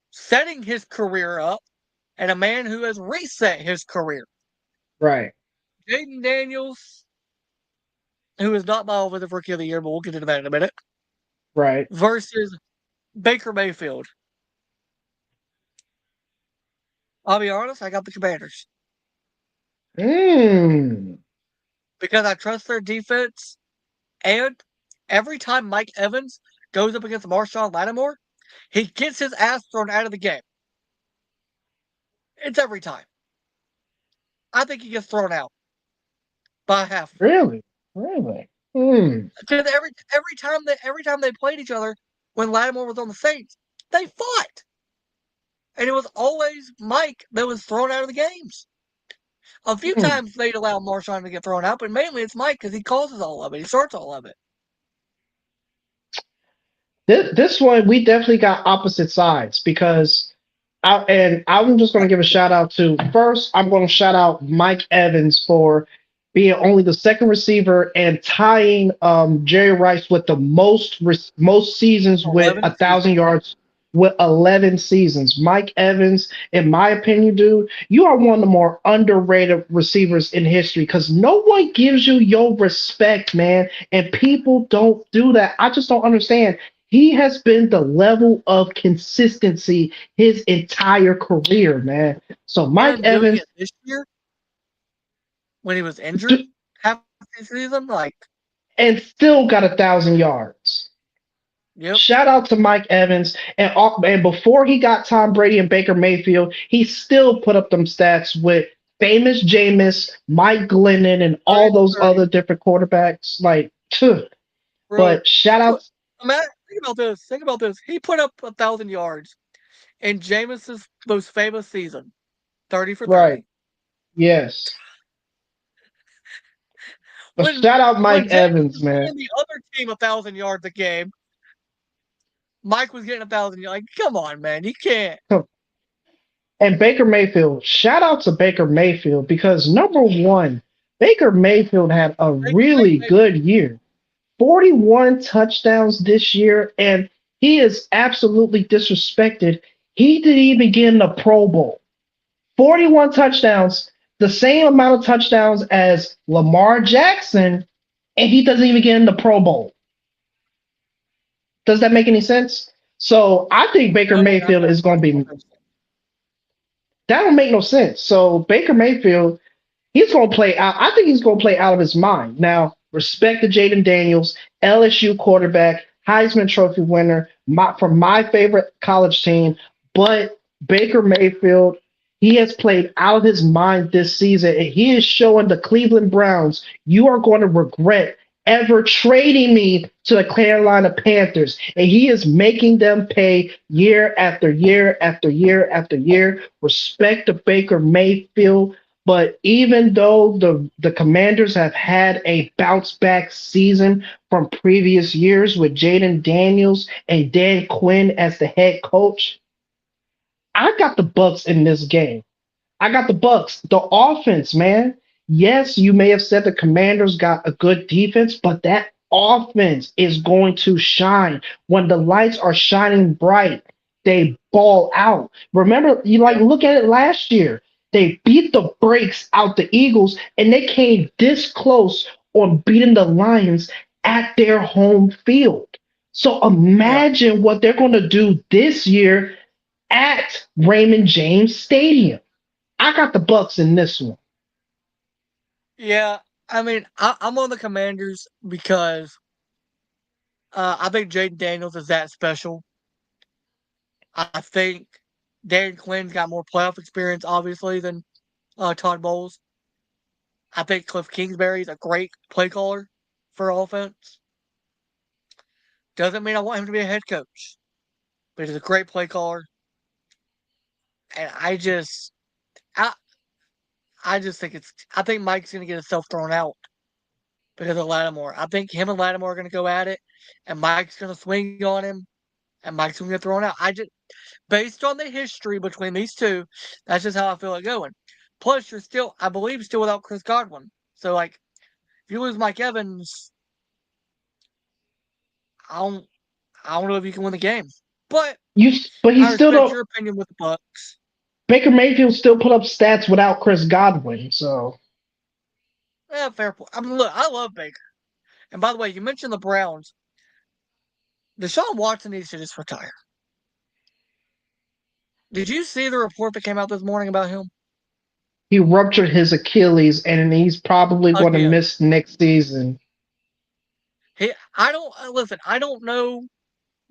setting his career up and a man who has reset his career. right, Jaden Daniels, who is not my offensive rookie of the year, but we'll get into that in a minute, right. versus Baker Mayfield. I'll be honest, I got the Commanders Mm, because I trust their defense. And every time Mike Evans goes up against Marshawn Lattimore, he gets his ass thrown out of the game. It's every time. I think he gets thrown out by half. really? Really? Hmm. Because every time they played each other when Lattimore was on the Saints, they fought. And it was always Mike that was thrown out of the games. A few Hmm. times they'd allow Marshawn to get thrown out, but mainly it's Mike because he causes all of it. He starts all of it. This one, we definitely got opposite sides because I'm just going to give a shout out to first. I'm going to shout out Mike Evans for being only the second receiver and tying Jerry Rice with the most seasons with 11 1,000 seasons. yards with 11 seasons. Mike Evans, in my opinion, dude, you are one of the more underrated receivers in history because no one gives you your respect, man, and people don't do that. I just don't understand. He has been the level of consistency his entire career, man. So For Mike him doing Evans it this year when he was injured d- half the season, like, and still got 1,000 yards. yep. Shout out to Mike Evans and before he got Tom Brady and Baker Mayfield, he still put up them stats with famous Jameis, Mike Glennon, and 30 all for those 30. other different quarterbacks. Like, Bro, but shout out, Matt, think about this. Think about this. He put up 1,000 yards in Jameis's most famous season, 30 for right? 30. Yes, but When shout out when Mike Jameis Evans, was man. winning the other team 1,000 yards a game, Mike was getting 1,000. Like, come on, man, you can't. And Baker Mayfield, shout out to Baker Mayfield because number one, Baker Mayfield had a Make really good year. 41 touchdowns this year, and he is absolutely disrespected. He didn't even get in the Pro Bowl. 41 touchdowns, the same amount of touchdowns as Lamar Jackson, and he doesn't even get in the Pro Bowl. Does that make any sense? So I think Baker No, not Mayfield that is going to be, much. that don't make no sense. So Baker Mayfield, he's going to play out. I think he's going to play out of his mind. Now, respect to Jaden Daniels, LSU quarterback, Heisman Trophy winner, from my favorite college team. But Baker Mayfield, he has played out of his mind this season, and he is showing the Cleveland Browns, you are going to regret ever trading me to the Carolina Panthers. And he is making them pay year after year after year after year. Respect to Baker Mayfield. But even though the Commanders have had a bounce back season from previous years with Jaden Daniels and Dan Quinn as the head coach, I got the Bucks in this game. I got the Bucks. The offense, man. Yes, you may have said the Commanders got a good defense, but that offense is going to shine when the lights are shining bright. They ball out. Remember, you like Yeah, look at it last year. They beat the brakes out the Eagles, and they came this close on beating the Lions at their home field. So yeah, imagine what they're going to do this year at Raymond James Stadium. I got the Bucks in this one. yeah. I mean, I'm on the Commanders because I think Jaden Daniels is that special. I think Dan Quinn's got more playoff experience, obviously, than Todd Bowles. I think Cliff Kingsbury's a great play caller for offense. Doesn't mean I want him to be a head coach, but he's a great play caller. And I, I just think I think Mike's going to get himself thrown out because of Lattimore. I think him and Lattimore are going to go at it, and Mike's going to swing on him, and Mike's going to get thrown out. Based on the history between these two, that's just how I feel it going. Plus, you're still, I believe, still without Chris Godwin. So, like, if you lose Mike Evans, I don't, I don't know if you can win the game. But You, but he I still respect don't. your opinion with the Bucks. Baker Mayfield still put up stats without Chris Godwin. So Fair point. I mean, look, I love Baker. And by the way, you mentioned the Browns. Deshaun Watson needs to just retire. Did you see the report that came out this morning about him? he ruptured his Achilles, and he's probably going to Again, miss next season. I don't listen. I don't know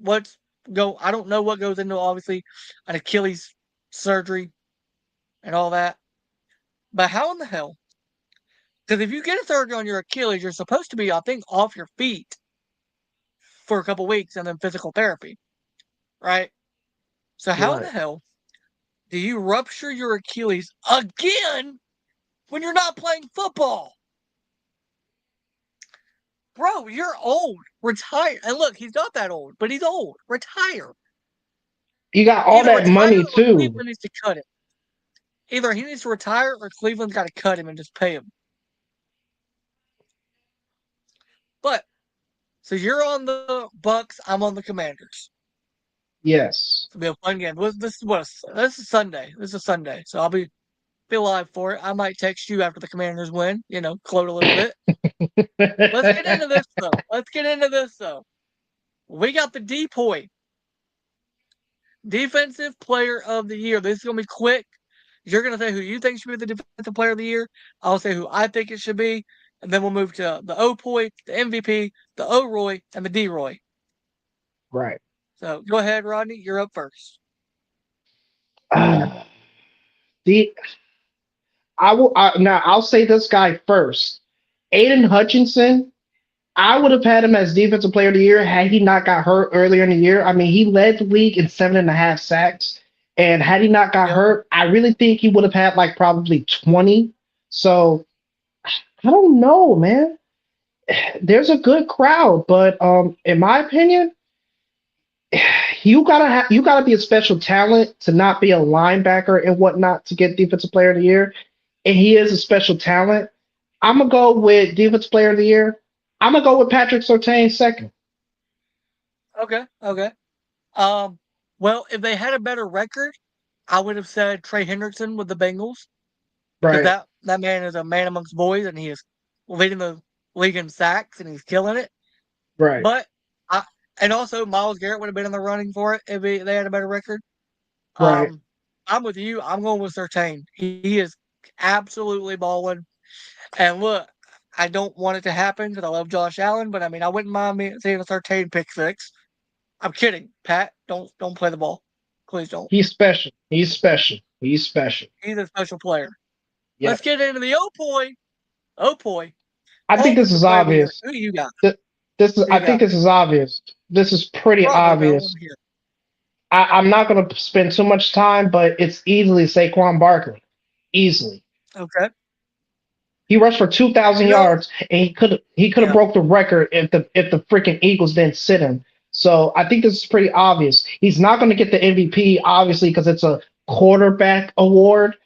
I don't know what goes into obviously an Achilles surgery and all that. But how in the hell? Because if you get a surgery on your Achilles, you're supposed to be, I think, off your feet for a couple weeks and then physical therapy, right? So how in the Right. hell do you rupture your Achilles again when you're not playing football? Bro, you're old. Retire. And look, he's not that old, but he's old. Retire. You got all Either that retire money or too. Cleveland needs to cut him. Either he needs to retire or Cleveland's got to cut him and just pay him. But so you're on the Bucks, I'm on the Commanders. Yes. It'll be a fun game. This is Sunday. This is Sunday, so I'll be live for it. I might text you after the Commanders win. Gloat a little bit. Let's get into this though. We got the DPOY, Defensive Player of the Year. This is gonna be quick. You're gonna say who you think should be the Defensive Player of the Year. I'll say who I think it should be, and then we'll move to the OPOY, the MVP, the O-Roy, and the D-Roy. Right. So go ahead, Rodney. You're up first. The now I'll say this guy first. Aiden Hutchinson, I would have had him as defensive player of the year had he not got hurt earlier in the year. I mean, he led the league in 7.5 sacks. And had he not got Yep. hurt, I really think he would have had like probably 20. So I don't know, man. There's a good crowd, but in my opinion, you gotta be a special talent to not be a linebacker and whatnot to get defensive player of the year. And he is a special talent. I'm gonna go with defensive player of the year. I'm gonna go with Patrick Surtain second. Okay. Okay. Um. Well, if they had a better record, I would have said Trey Hendrickson with the Bengals because Right, that man is a man amongst boys and he is leading the league in sacks and he's killing it. right, But I and also Miles Garrett would have been in the running for it if they had a better record. right. Um, I'm with you. I'm going with Surtain. He is absolutely balling. And look, I don't want it to happen because I love Josh Allen, but I mean, I wouldn't mind me seeing a Surtain pick six. I'm kidding, Pat. Don't play the ball, please don't. He's special. He's special. He's special. He's a special player. Let's Yes. get into the Opoy. Opoy, I think this offensive is player of the year. obvious. Who you got? This is Who you I think got? this is obvious. This is pretty Bro, I want obvious. to hear. I'm not gonna spend too much time, but it's easily Saquon Barkley. Easily. Okay. He rushed for 2,000 You know, yards, and he could have yeah. broke the record if the freaking Eagles didn't sit him. So I think this is pretty obvious. He's not going to get the MVP, obviously, because it's a quarterback award.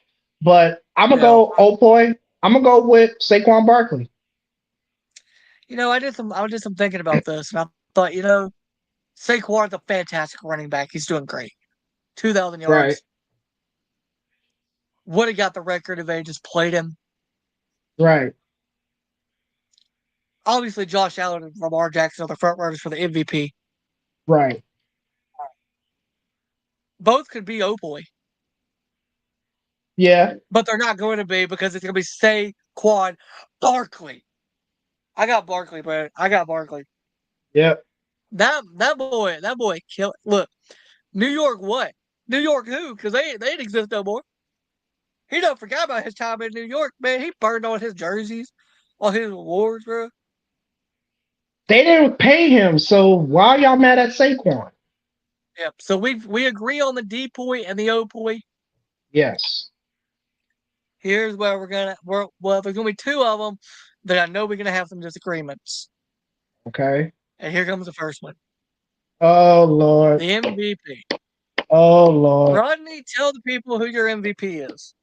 But I'm gonna Yeah. go. Oh boy, I'm gonna go with Saquon Barkley. I did some thinking about this, and I thought, Saquon's a fantastic running back. He's doing great. 2,000 Right, yards. Would have got the record if they just played him. right, Obviously, Josh Allen and Lamar Jackson are the front runners for the MVP. right. Both could be Opoy, Yeah, but they're not going to be because it's going to be Saquon Barkley. I got Barkley, bro. I got Barkley. yep. That boy kill. Look, New York what? New York who? Because they ain't exist no more. He don't forget about his time in New York, man. He burned on his jerseys, on his awards, bro. They didn't pay him, so why y'all mad at Saquon? Yep. So we agree on the D poi and the O poi. Yes. Here's where well, if there's gonna be two of them, then I know we're gonna have some disagreements. Okay. And here comes the first one: Oh Lord. the MVP. Oh Lord. Rodney, tell the people who your MVP is.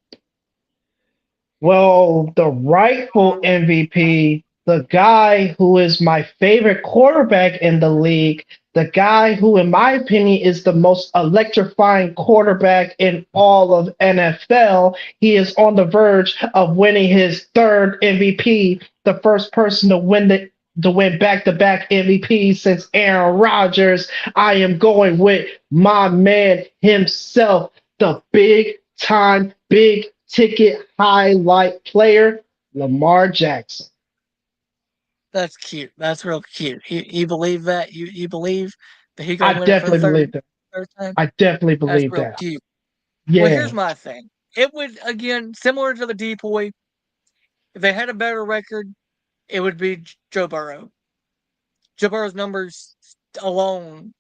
Well, the rightful MVP, the guy who is my favorite quarterback in the league, the guy who, in my opinion, is the most electrifying quarterback in all of NFL. He is on the verge of winning his third MVP, the first person to win back-to-back MVP since Aaron Rodgers. I am going with my man himself, the big time, big ticket highlight player, Lamar Jackson. That's cute. That's real cute. You believe that? You believe that he gonna I win it for the definitely believe that. third time? I definitely That's believe real that. cute. Well, here's Yeah. my thing. It would again similar to the depoy. If they had a better record, it would be Joe Burrow. Joe Burrow's numbers alone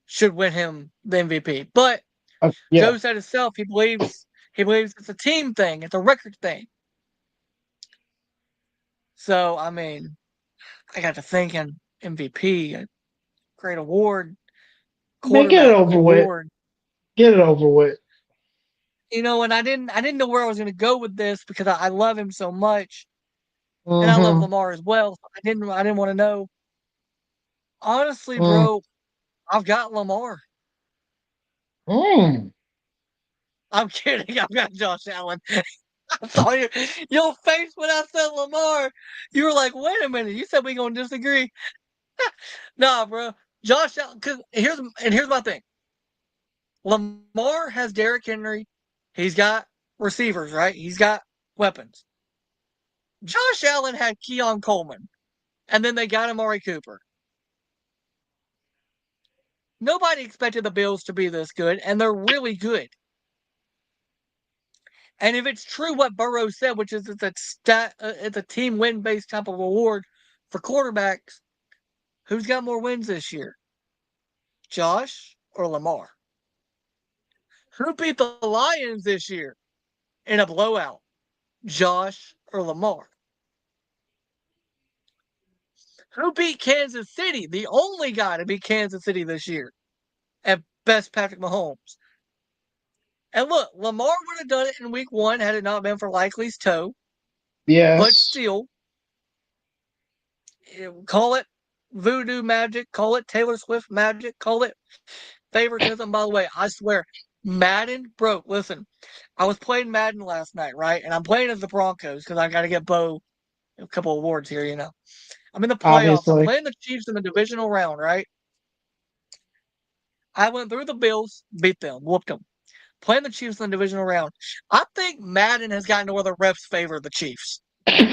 should win him the MVP. But Yeah. Joe said himself he believes it's a team thing, it's a record thing. So I mean, I got to thinking MVP, a great award, Man, get it quarterback over with. award. Get it over with. And I didn't know where I was gonna go with this because I love him so much. And I love Mm-hmm. Lamar as well. So I didn't want to know. Honestly, Mm. bro, I've got Lamar. Mm. I'm kidding. I've got Josh Allen. I saw your face when I said Lamar. You were like, wait a minute. You said we gonna disagree. Nah, bro. Josh Allen. Cause here's my thing. Lamar has Derrick Henry. He's got receivers, right? He's got weapons. Josh Allen had Keon Coleman, and then they got Amari Cooper. Nobody expected the Bills to be this good, and they're really good. And if it's true what Burrow said, which is it's a team win based type of award for quarterbacks, who's got more wins this year, Josh or Lamar? Who beat the Lions this year in a blowout, Josh or Lamar? Who beat Kansas City, the only guy to beat Kansas City this year at best, Patrick Mahomes? And look, Lamar would have done it in week one had it not been for Likely's toe, but Yes. still, call it voodoo magic, call it Taylor Swift magic, call it favoritism. By the way, I swear, Madden broke. Listen, I was playing Madden last night, right? And I'm playing as the Broncos because I got to get Bo a couple awards here, you know. I'm in the playoffs. I'm Obviously. playing the Chiefs in the divisional round, right? I went through the Bills, beat them, whooped them. Playing the Chiefs in the divisional round. I think Madden has gotten to where the refs favor the Chiefs. I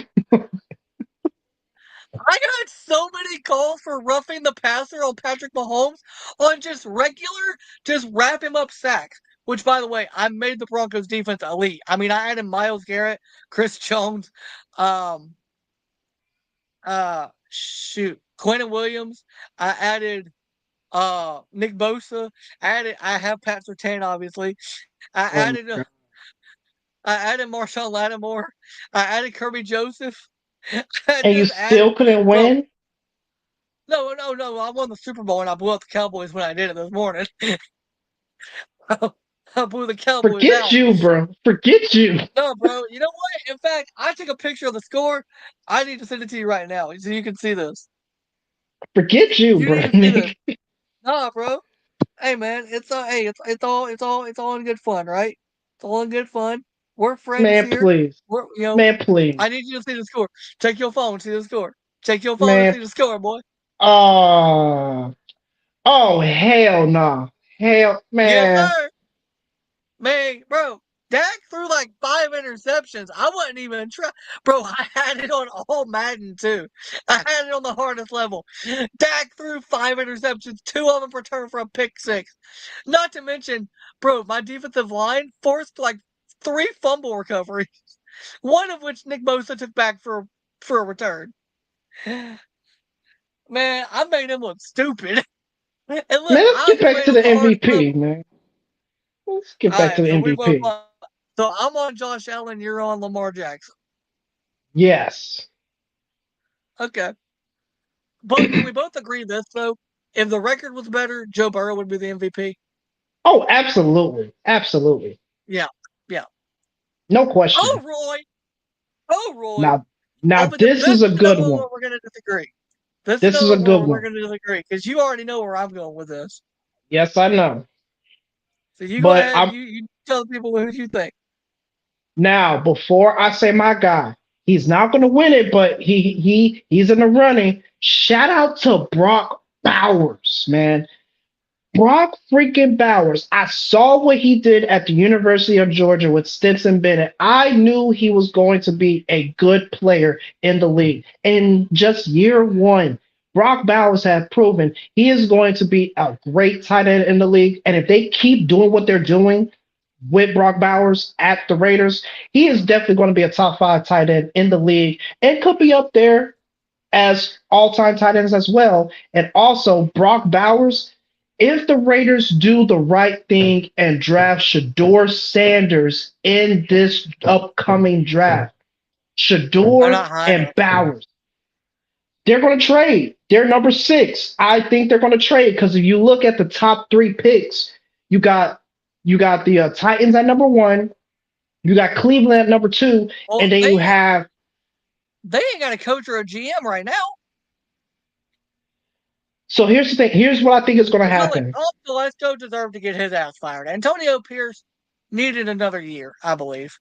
got so many calls for roughing the passer on Patrick Mahomes on just regular, just wrap him up sacks. Which, by the way, I made the Broncos defense elite. I mean, I added Myles Garrett, Chris Jones, um, Quentin Williams. I added Nick Bosa. I have Pat Surtain, obviously. I Oh my added uh, God. I added Marshawn Lattimore. I added Kirby Joseph. I And you just added, still couldn't bro. win? No, no, no. I won the Super Bowl and I blew out the Cowboys when I did it this morning. I blew the Cowboys Forget out. you, bro. Forget you. No, bro. You know what? In fact, I took a picture of the score. I need to send it to you right now so you can see this. Forget you, You bro, need to see this. Nick. Nah, bro. Hey, man. It's all in good fun, right? It's all in good fun. We're friends Man, here. please. Man, please. I need you to see the score. Check your phone, see the score. Check your phone and Man. see the score, boy. Oh. Oh, hell no. Hell, Yes, man. sir. Man, bro, Dak threw like 5 interceptions. I wasn't even trying. Bro, I had it on all Madden too. I had it on the hardest level. Dak threw 5 interceptions, two of them returned for a pick six. Not to mention, bro, my defensive line forced like 3 fumble recoveries, one of which Nick Bosa took back for a return. Man, I made him look stupid. And look, Man, let's I get back to played the as hard as MVP, man. Let's get all back to right. the So we both MVP. on. So I'm on Josh Allen. You're on Lamar Jackson. Yes. Okay. But can we both agree this though? If the record was better, Joe Burrow would be the MVP. Oh, absolutely. Absolutely. Yeah. Yeah. No question. Oh, Roy. Oh, Roy. Now, now Oh, but this this is a is good another one one. where we're going to disagree. This is This is another a one good where we're one. going to disagree because you already know where I'm going with this. Yes, I know. So you go But ahead. I'm You tell the people who you think. now before I say my guy, he's not going to win it, but he's in the running. Shout out to Brock Bowers, man. Brock freaking Bowers. I saw what he did at the University of Georgia with Stetson Bennett. I knew he was going to be a good player in the league. In just year one, Brock Bowers had proven he is going to be a great tight end in the league. And if they keep doing what they're doing with Brock Bowers at the Raiders, he is definitely going to be a top five tight end in the league and could be up there as all-time tight ends as well. And also Brock Bowers, if the Raiders do the right thing and draft Shador Sanders in this upcoming draft, I'm Shador not high and enough. Bowers, they're going to trade. They're number 6. I think they're going to trade because if you look at the top 3 picks, you got the Titans at number 1, you got Cleveland at number 2, Well, and then you have. they ain't got a coach or a GM right now. So here's the thing. Here's what I think is going to Really, happen. Tom Telesco deserved to get his ass fired. Antonio Pierce needed another year, I believe.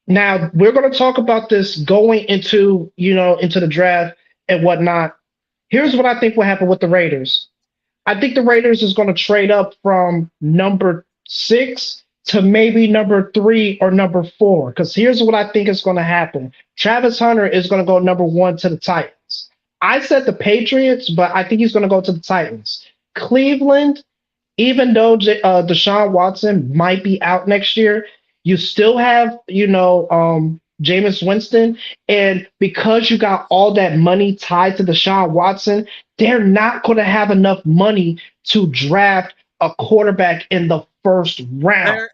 Now we're going to talk about this going into into the draft and whatnot. Here's what I think will happen with the Raiders. I think the Raiders is going to trade up from number 6 to maybe number 3 or number 4. Because here's what I think is going to happen. Travis Hunter is going to go number 1 to the Titans. I said the Patriots, but I think he's going to go to the Titans. Cleveland, even though Deshaun Watson might be out next year, you still have, Jameis Winston. And because you got all that money tied to Deshaun Watson, they're not going to have enough money to draft a quarterback in the first round.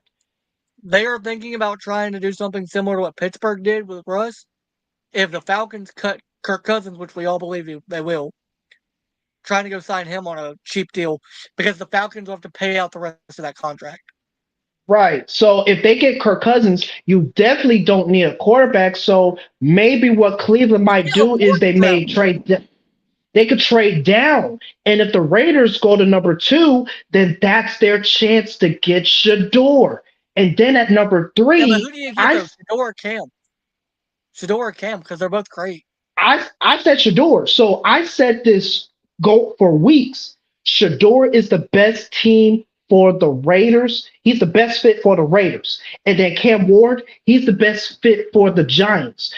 They are thinking about trying to do something similar to what Pittsburgh did with Russ. If the Falcons cut Kirk Cousins, which we all believe they will, trying to go sign him on a cheap deal because the Falcons will have to pay out the rest of that contract. Right. So if they get Kirk Cousins, you definitely don't need a quarterback. So maybe what Cleveland might Yeah, do is they may round. trade. They could trade down. And if the Raiders go to number 2, then that's their chance to get Shador. And then at number Yeah, but 3, who do you get I though? Shador or Cam? Shador or Cam, because they're both great. I said Shador. So I said this go for weeks. Shador is the best team for the Raiders. He's the best fit for the Raiders. And then Cam Ward, he's the best fit for the Giants.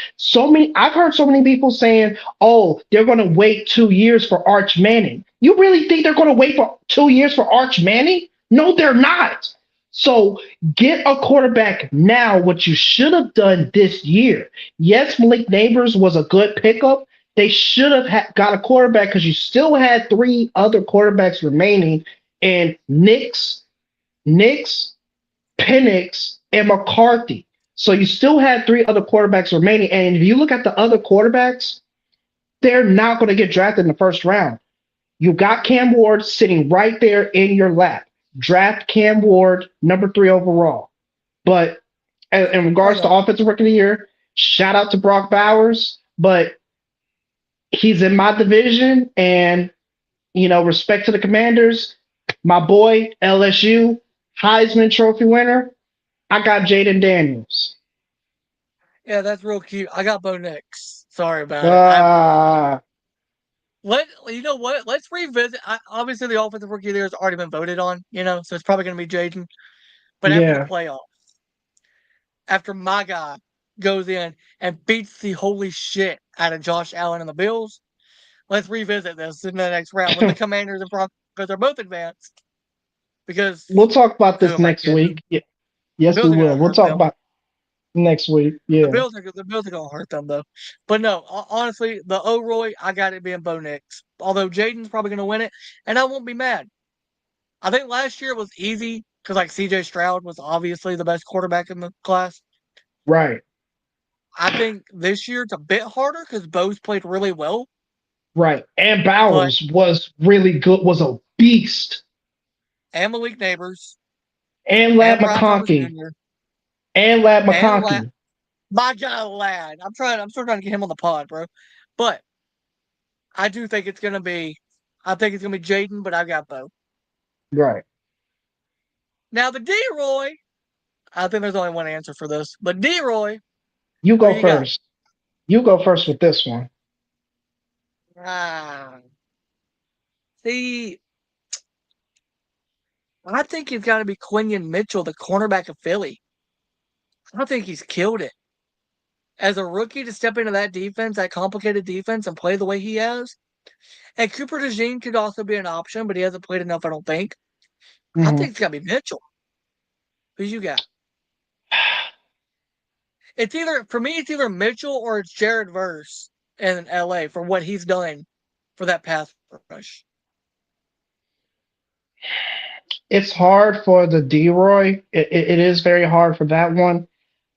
I've heard so many people saying, oh, they're going to wait 2 years for Arch Manning. You really think they're going to wait for 2 years for Arch Manning? No, they're not. So get a quarterback now, what you should have done this year. Yes, Malik Neighbors was a good pickup. They should have got a quarterback because you still had 3 other quarterbacks remaining in Nix, Penix, and McCarthy. So you still had 3 other quarterbacks remaining. And if you look at the other quarterbacks, they're not going to get drafted in the first round. You got Cam Ward sitting right there in your lap. Draft Cam Ward, number 3 overall. But in regards to Offensive Rookie of the Year, shout out to Brock Bowers. But he's in my division, and respect to the Commanders. My boy LSU Heisman Trophy winner. I got Jaden Daniels. Yeah, that's real cute. I got Bo Nix. Sorry about Uh, you know what? Let's revisit. Obviously, the offensive rookie of the year has already been voted on. So it's probably going to be Jaden. But after the yeah. playoffs, after my guy goes in and beats the holy shit out of Josh Allen and the Bills, let's revisit this in the next round when the Commanders and Broncos are both advanced. Because We'll talk about who this am I next kidding? week. Yeah. The Yes, we Bills are going will. to We'll hurt talk them. about next week. Yeah. The Bills are going to hurt them though. But no, honestly, the O'Roy, I got it being Bo Nix. although Jaden's probably going to win it, and I won't be mad. I think last year was easy because like C.J. Stroud was obviously the best quarterback in the class. Right. I think this year it's a bit harder because both played really well, Right. And but Bowers was really good, was a beast. and Malik Neighbors And Lad and Brian Thomas McConkey. Jr. And Lad and McConkey. my God, Lad. I'm still trying to get him on the pod, bro. But I do think it's gonna be, I think it's gonna be Jaden, but I got both. Right. Now the D Roy, I think there's only one answer for this, but D Roy, You who go you got? first. You go first with this one. Ah, see, I think it's got to be Quinion Mitchell, the cornerback of Philly. I think he's killed it as a rookie to step into that defense, that complicated defense, and play the way he has. And Cooper DeJean could also be an option, but he hasn't played enough, I don't think. I Hmm. think it's got to be Mitchell. Who you got? It's either for me, it's either Mitchell or it's Jared Verse in LA for what he's done for that pass rush. It's hard for the D-Roy. It is very hard for that one.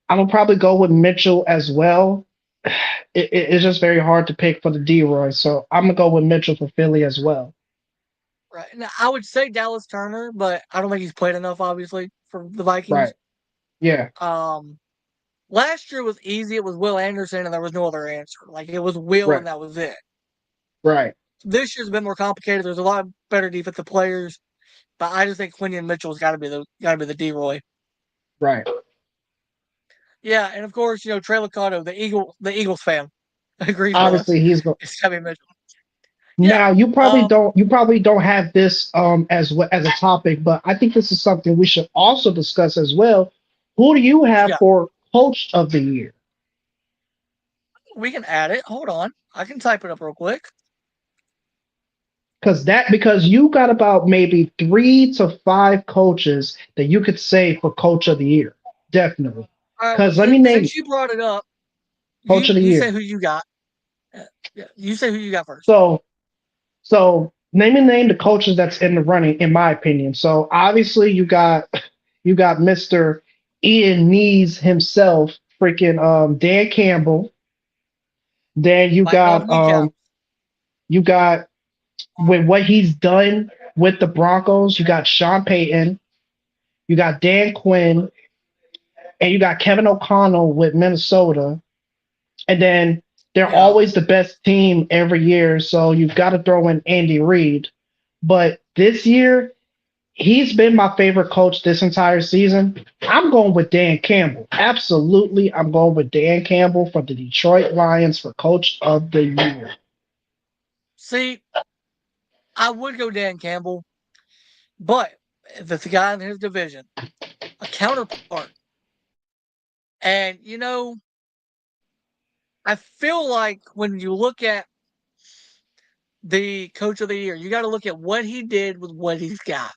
I'm gonna probably go with Mitchell as well. It's just very hard to pick for the D-Roy, so I'm gonna go with Mitchell for Philly as well. Right. Now I would say Dallas Turner, but I don't think he's played enough, obviously, for the Vikings. Right. Yeah. Um Last year was easy. It was Will Anderson, and there was no other answer. Like it was Will, Right. and that was it. Right. This year's been more complicated. There's a lot better defensive players, but I just think Quinion Mitchell's got to be the D Roy. Right. Yeah, and of course, Trey Locato, the Eagles fan, agrees with us. Obviously, he's go- It's got to be Mitchell. Yeah. now. Um. You probably don't have this as a topic, but I think this is something we should also discuss as well. Who do you have Yeah. for Coach of the Year? We can add it. Hold on. I can type it up real quick. Because you got about maybe 3 to 5 coaches that you could say for Coach of the Year, definitely. All right. Well, Because let me name since you brought it up, Coach you of the you say Year. who you got. Yeah. You say who you got first. So name the coaches that's in the running, in my opinion. So obviously you got Mr. Ian Nees himself, freaking Dan Campbell. Then Mike loves kneecaps. you got with what he's done with the Broncos, you got Sean Payton, you got Dan Quinn, and you got Kevin O'Connell with Minnesota. And then they're Yeah. always the best team every year, so you've got to throw in Andy Reid. But this year, he's been my favorite coach this entire season. I'm going with Dan Campbell. Absolutely, I'm going with Dan Campbell for the Detroit Lions for Coach of the Year. See, I would go Dan Campbell, but that's a guy in his division, a counterpart. And I feel like when you look at the coach of the year, you got to look at what he did with what he's got.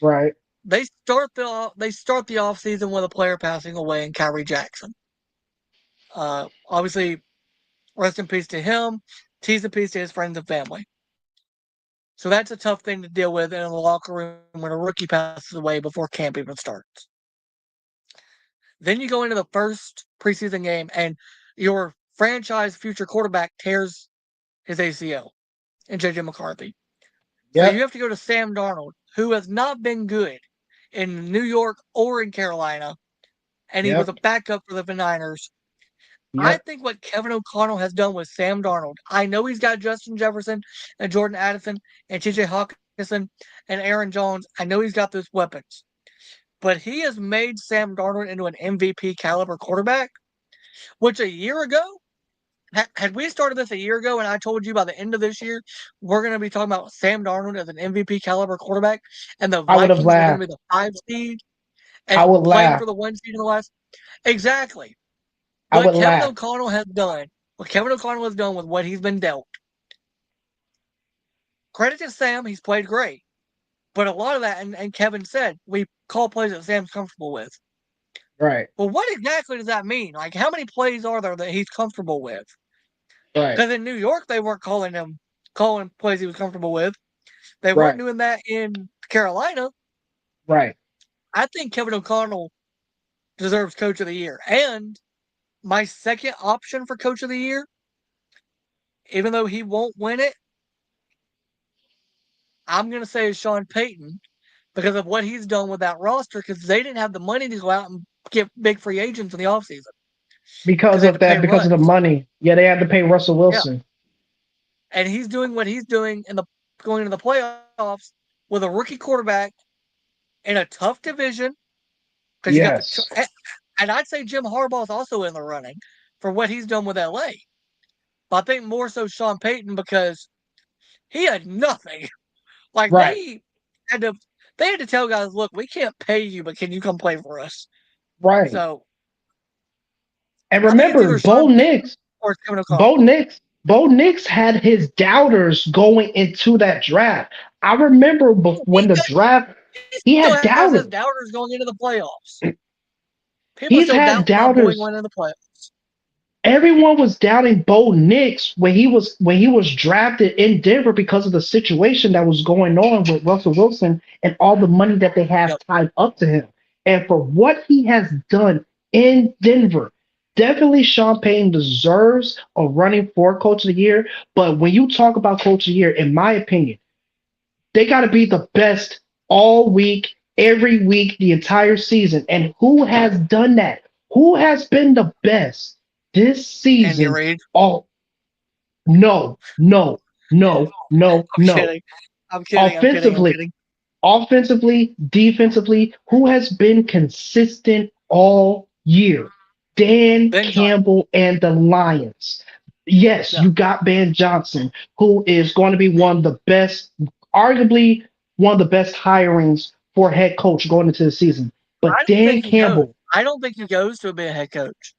Right. They start the offseason with a player passing away in Kyrie Jackson. Obviously, rest in peace to him. T's in peace to his friends and family. So that's a tough thing to deal with in the locker room when a rookie passes away before camp even starts. Then you go into the first preseason game and your franchise future quarterback tears his ACL in JJ McCarthy. So you Yep. have to go to Sam Darnold, who has not been good in New York or in Carolina, and he was a Yep. backup for the Niners. I Yep. think what Kevin O'Connell has done with Sam Darnold, I know he's got Justin Jefferson and Jordan Addison and TJ Hawkinson and Aaron Jones. I know he's got those weapons. But he has made Sam Darnold into an MVP caliber quarterback, which a year ago, had we started this a year ago and I told you by the end of this year, we're going to be talking about Sam Darnold as an MVP caliber quarterback and the I would have Vikings were going to laughed. be the 5 seed I and would playing for laugh. the 1 seed in the last. Exactly. I What would Kevin laugh. O'Connell has done, what Kevin O'Connell has done with what he's been dealt, credit to Sam, he's played great. But a lot of that, and Kevin said, we call plays that Sam's comfortable with. Right. Well, what exactly does that mean? Like, how many plays are there that he's comfortable with? Right. Because in New York, they weren't calling him calling plays he was comfortable with. They weren't Right. doing that in Carolina. Right. I think Kevin O'Connell deserves Coach of the Year. And my second option for Coach of the Year, even though he won't win it, I'm going to say is Sean Payton because of what he's done with that roster because they didn't have the money to go out and get big free agents in the offseason because Because they had of to pay that, because of the Russ. money. Yeah, they had to pay Russell Yeah. Wilson. And he's doing what he's doing in the going into the playoffs with a rookie quarterback in a tough division because you got Yes. the and I'd say Jim Harbaugh's also in the running for what he's done with LA. But I think more so Sean Payton because he had nothing. Like Right. had to they had to tell guys, look, we can't pay you, but can you come play for us? Right. So And I think it's remember, either Sean Payton or it's Kevin O'Connell. Bo Nix had his doubters going into that draft. I remember when the draft, He he still had has his doubters. doubters going into the playoffs. People are He's still had doubting my boy doubters. going into the playoffs. Everyone was doubting Bo Nix when he was drafted in Denver because of the situation that was going on with Russell Wilson and all the money that they have Yep. tied up to him. And for what he has done in Denver, definitely Sean Payton deserves a running for Coach of the Year. But when you talk about Coach of the Year, in my opinion, they got to be the best all week, every week, the entire season. And who has done that? Who has been the best this Andy season? Reid. Oh, no, no, no, no, I'm no. kidding. I'm kidding. I'm kidding. I'm Offensively, kidding. offensively, defensively, who has been consistent all year? Dan Ben Johnson. Campbell and the Lions. Yes, Yeah. you got Ben Johnson, who is going to be one of the best, arguably one of the best hirings for head coach going into the season. But I don't Dan think he goes. Campbell, I don't think he goes to be a head coach.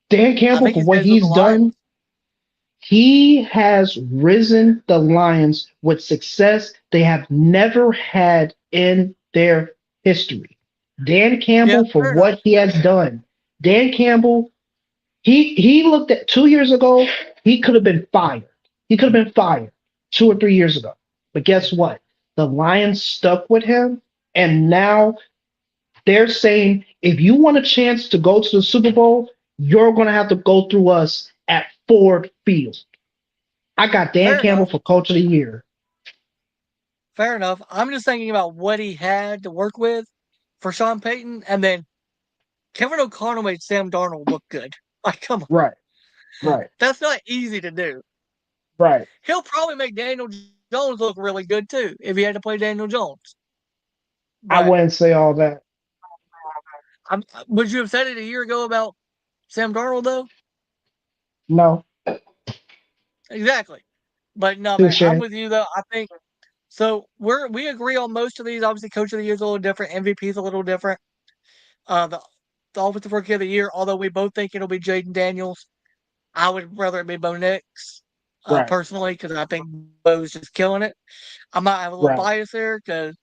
Dan I Campbell, think for he what stays with the he's Lions. done, he has risen the Lions with success they have never had in their history. Dan Yeah, Campbell, for fair enough. what he has done, Dan Campbell, he looked at 2 years ago, he could have been fired. He could have been fired 2 or 3 years ago. But guess what? The Lions stuck with him, and now they're saying if you want a chance to go to the Super Bowl, you're going to have to go through us at Ford Field. I got Dan Fair Campbell enough. for Coach of the Year. Fair enough. I'm just thinking about what he had to work with for Sean Payton, and then Kevin O'Connell made Sam Darnold look good. Like, come on. Right, right, That's not easy to do. right. He'll probably make Daniel Jones look really good too if he had to play Daniel Jones. I But wouldn't say all that. would you have said it a year ago about Sam Darnold though? No, Exactly. But no, man, I'm touche. with you though. I think so. We agree on most of these. Obviously, Coach of the Year is a little different. MVP is a little different. The Offensive Rookie of the Year, although we both think it'll be Jaden Daniels, I would rather it be Bo Nix, Right, personally, because I think Bo's just killing it. I might have a little right, bias there because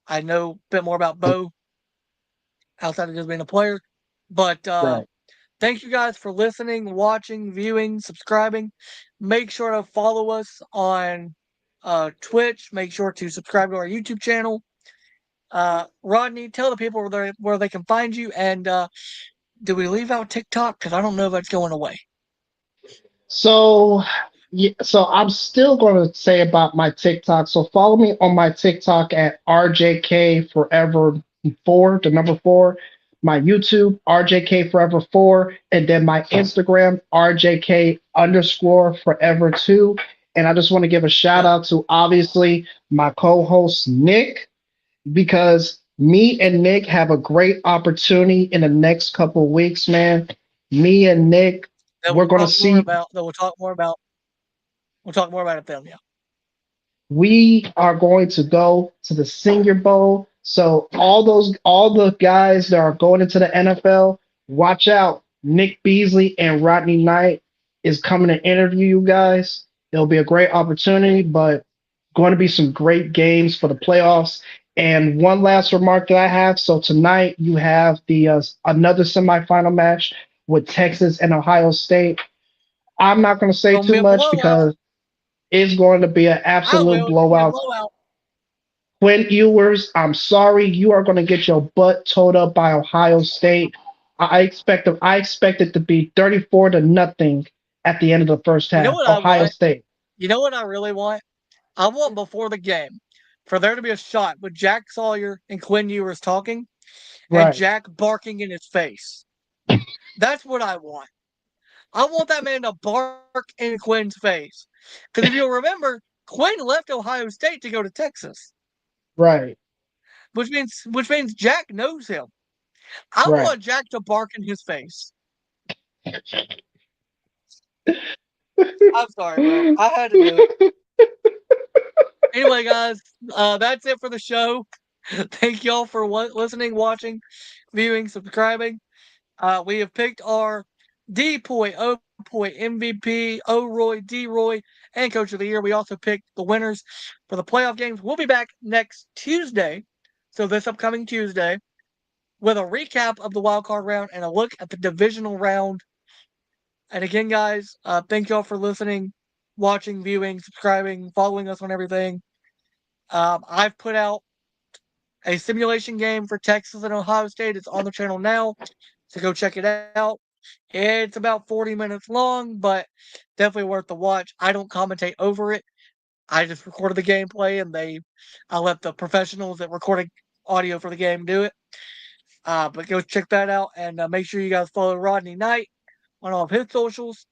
I know a bit more about Bo outside of just being a player. But right. thank you guys for listening, watching, viewing, subscribing. Make sure to follow us on Twitch. Make sure to subscribe to our YouTube channel. Rodney, tell the people where they can find you. And do we leave out TikTok? Because I don't know if that's going away. So, yeah, so I'm still going to say about my TikTok. So follow me on my TikTok at RJK Forever 4, the number 4. My YouTube, RJK Forever 4, and then my Instagram, RJK underscore Forever 2. And I just want to give a shout Yep. out to obviously my co-host Nick, because me and Nick have a great opportunity in the next couple of weeks, man. Me and Nick, That we're we'll going to talk more see. about. That we'll talk more about. We'll talk more about it then. Yeah. We are going to go to the Senior Bowl. So all the guys that are going into the NFL, watch out. Nick Beasley and Rodney Knight is coming to interview you guys. It'll be a great opportunity, but going to be some great games for the playoffs. And one last remark that I have. So tonight you have the another semifinal match with Texas and Ohio State. I'm not going to say Gonna too be a much blowout. because It's going to be an I absolute will. It's gonna be a blowout. blowout. Quinn Ewers, I'm sorry, you are going to get your butt towed up by Ohio State. I expect it to be 34 to nothing at the end of the first You know half. what I Ohio want? State. You know what I really want? I want before the game for there to be a shot with Jack Sawyer and Quinn Ewers talking and Right. Jack barking in his face. That's what I want. I want that man to bark in Quinn's face. Because if you'll remember, Quinn left Ohio State to go to Texas, Right. which means Jack knows him. I Right. want Jack to bark in his face. I'm sorry, bro. I had to do it. Anyway, guys, that's it for the show. Thank y'all for listening, watching, viewing, subscribing. We have picked our D Point, O Point, MVP, O Roy, D Roy, and Coach of the Year. We also picked the winners for the playoff games. We'll be back next Tuesday, so this upcoming Tuesday, with a recap of the wild card round and a look at the divisional round. And again, guys, thank y'all for listening, watching, viewing, subscribing, following us on everything. I've put out a simulation game for Texas and Ohio State. It's on the channel now, so go check it out. It's about 40 minutes long, but definitely worth the watch. I don't commentate over it. I just recorded the gameplay, and I let the professionals that recorded audio for the game do it. But go check that out, and make sure you guys follow Rodney Knight on all of his socials.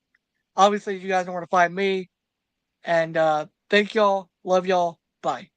Obviously, you guys know where to find me. And thank y'all. Love y'all. Bye.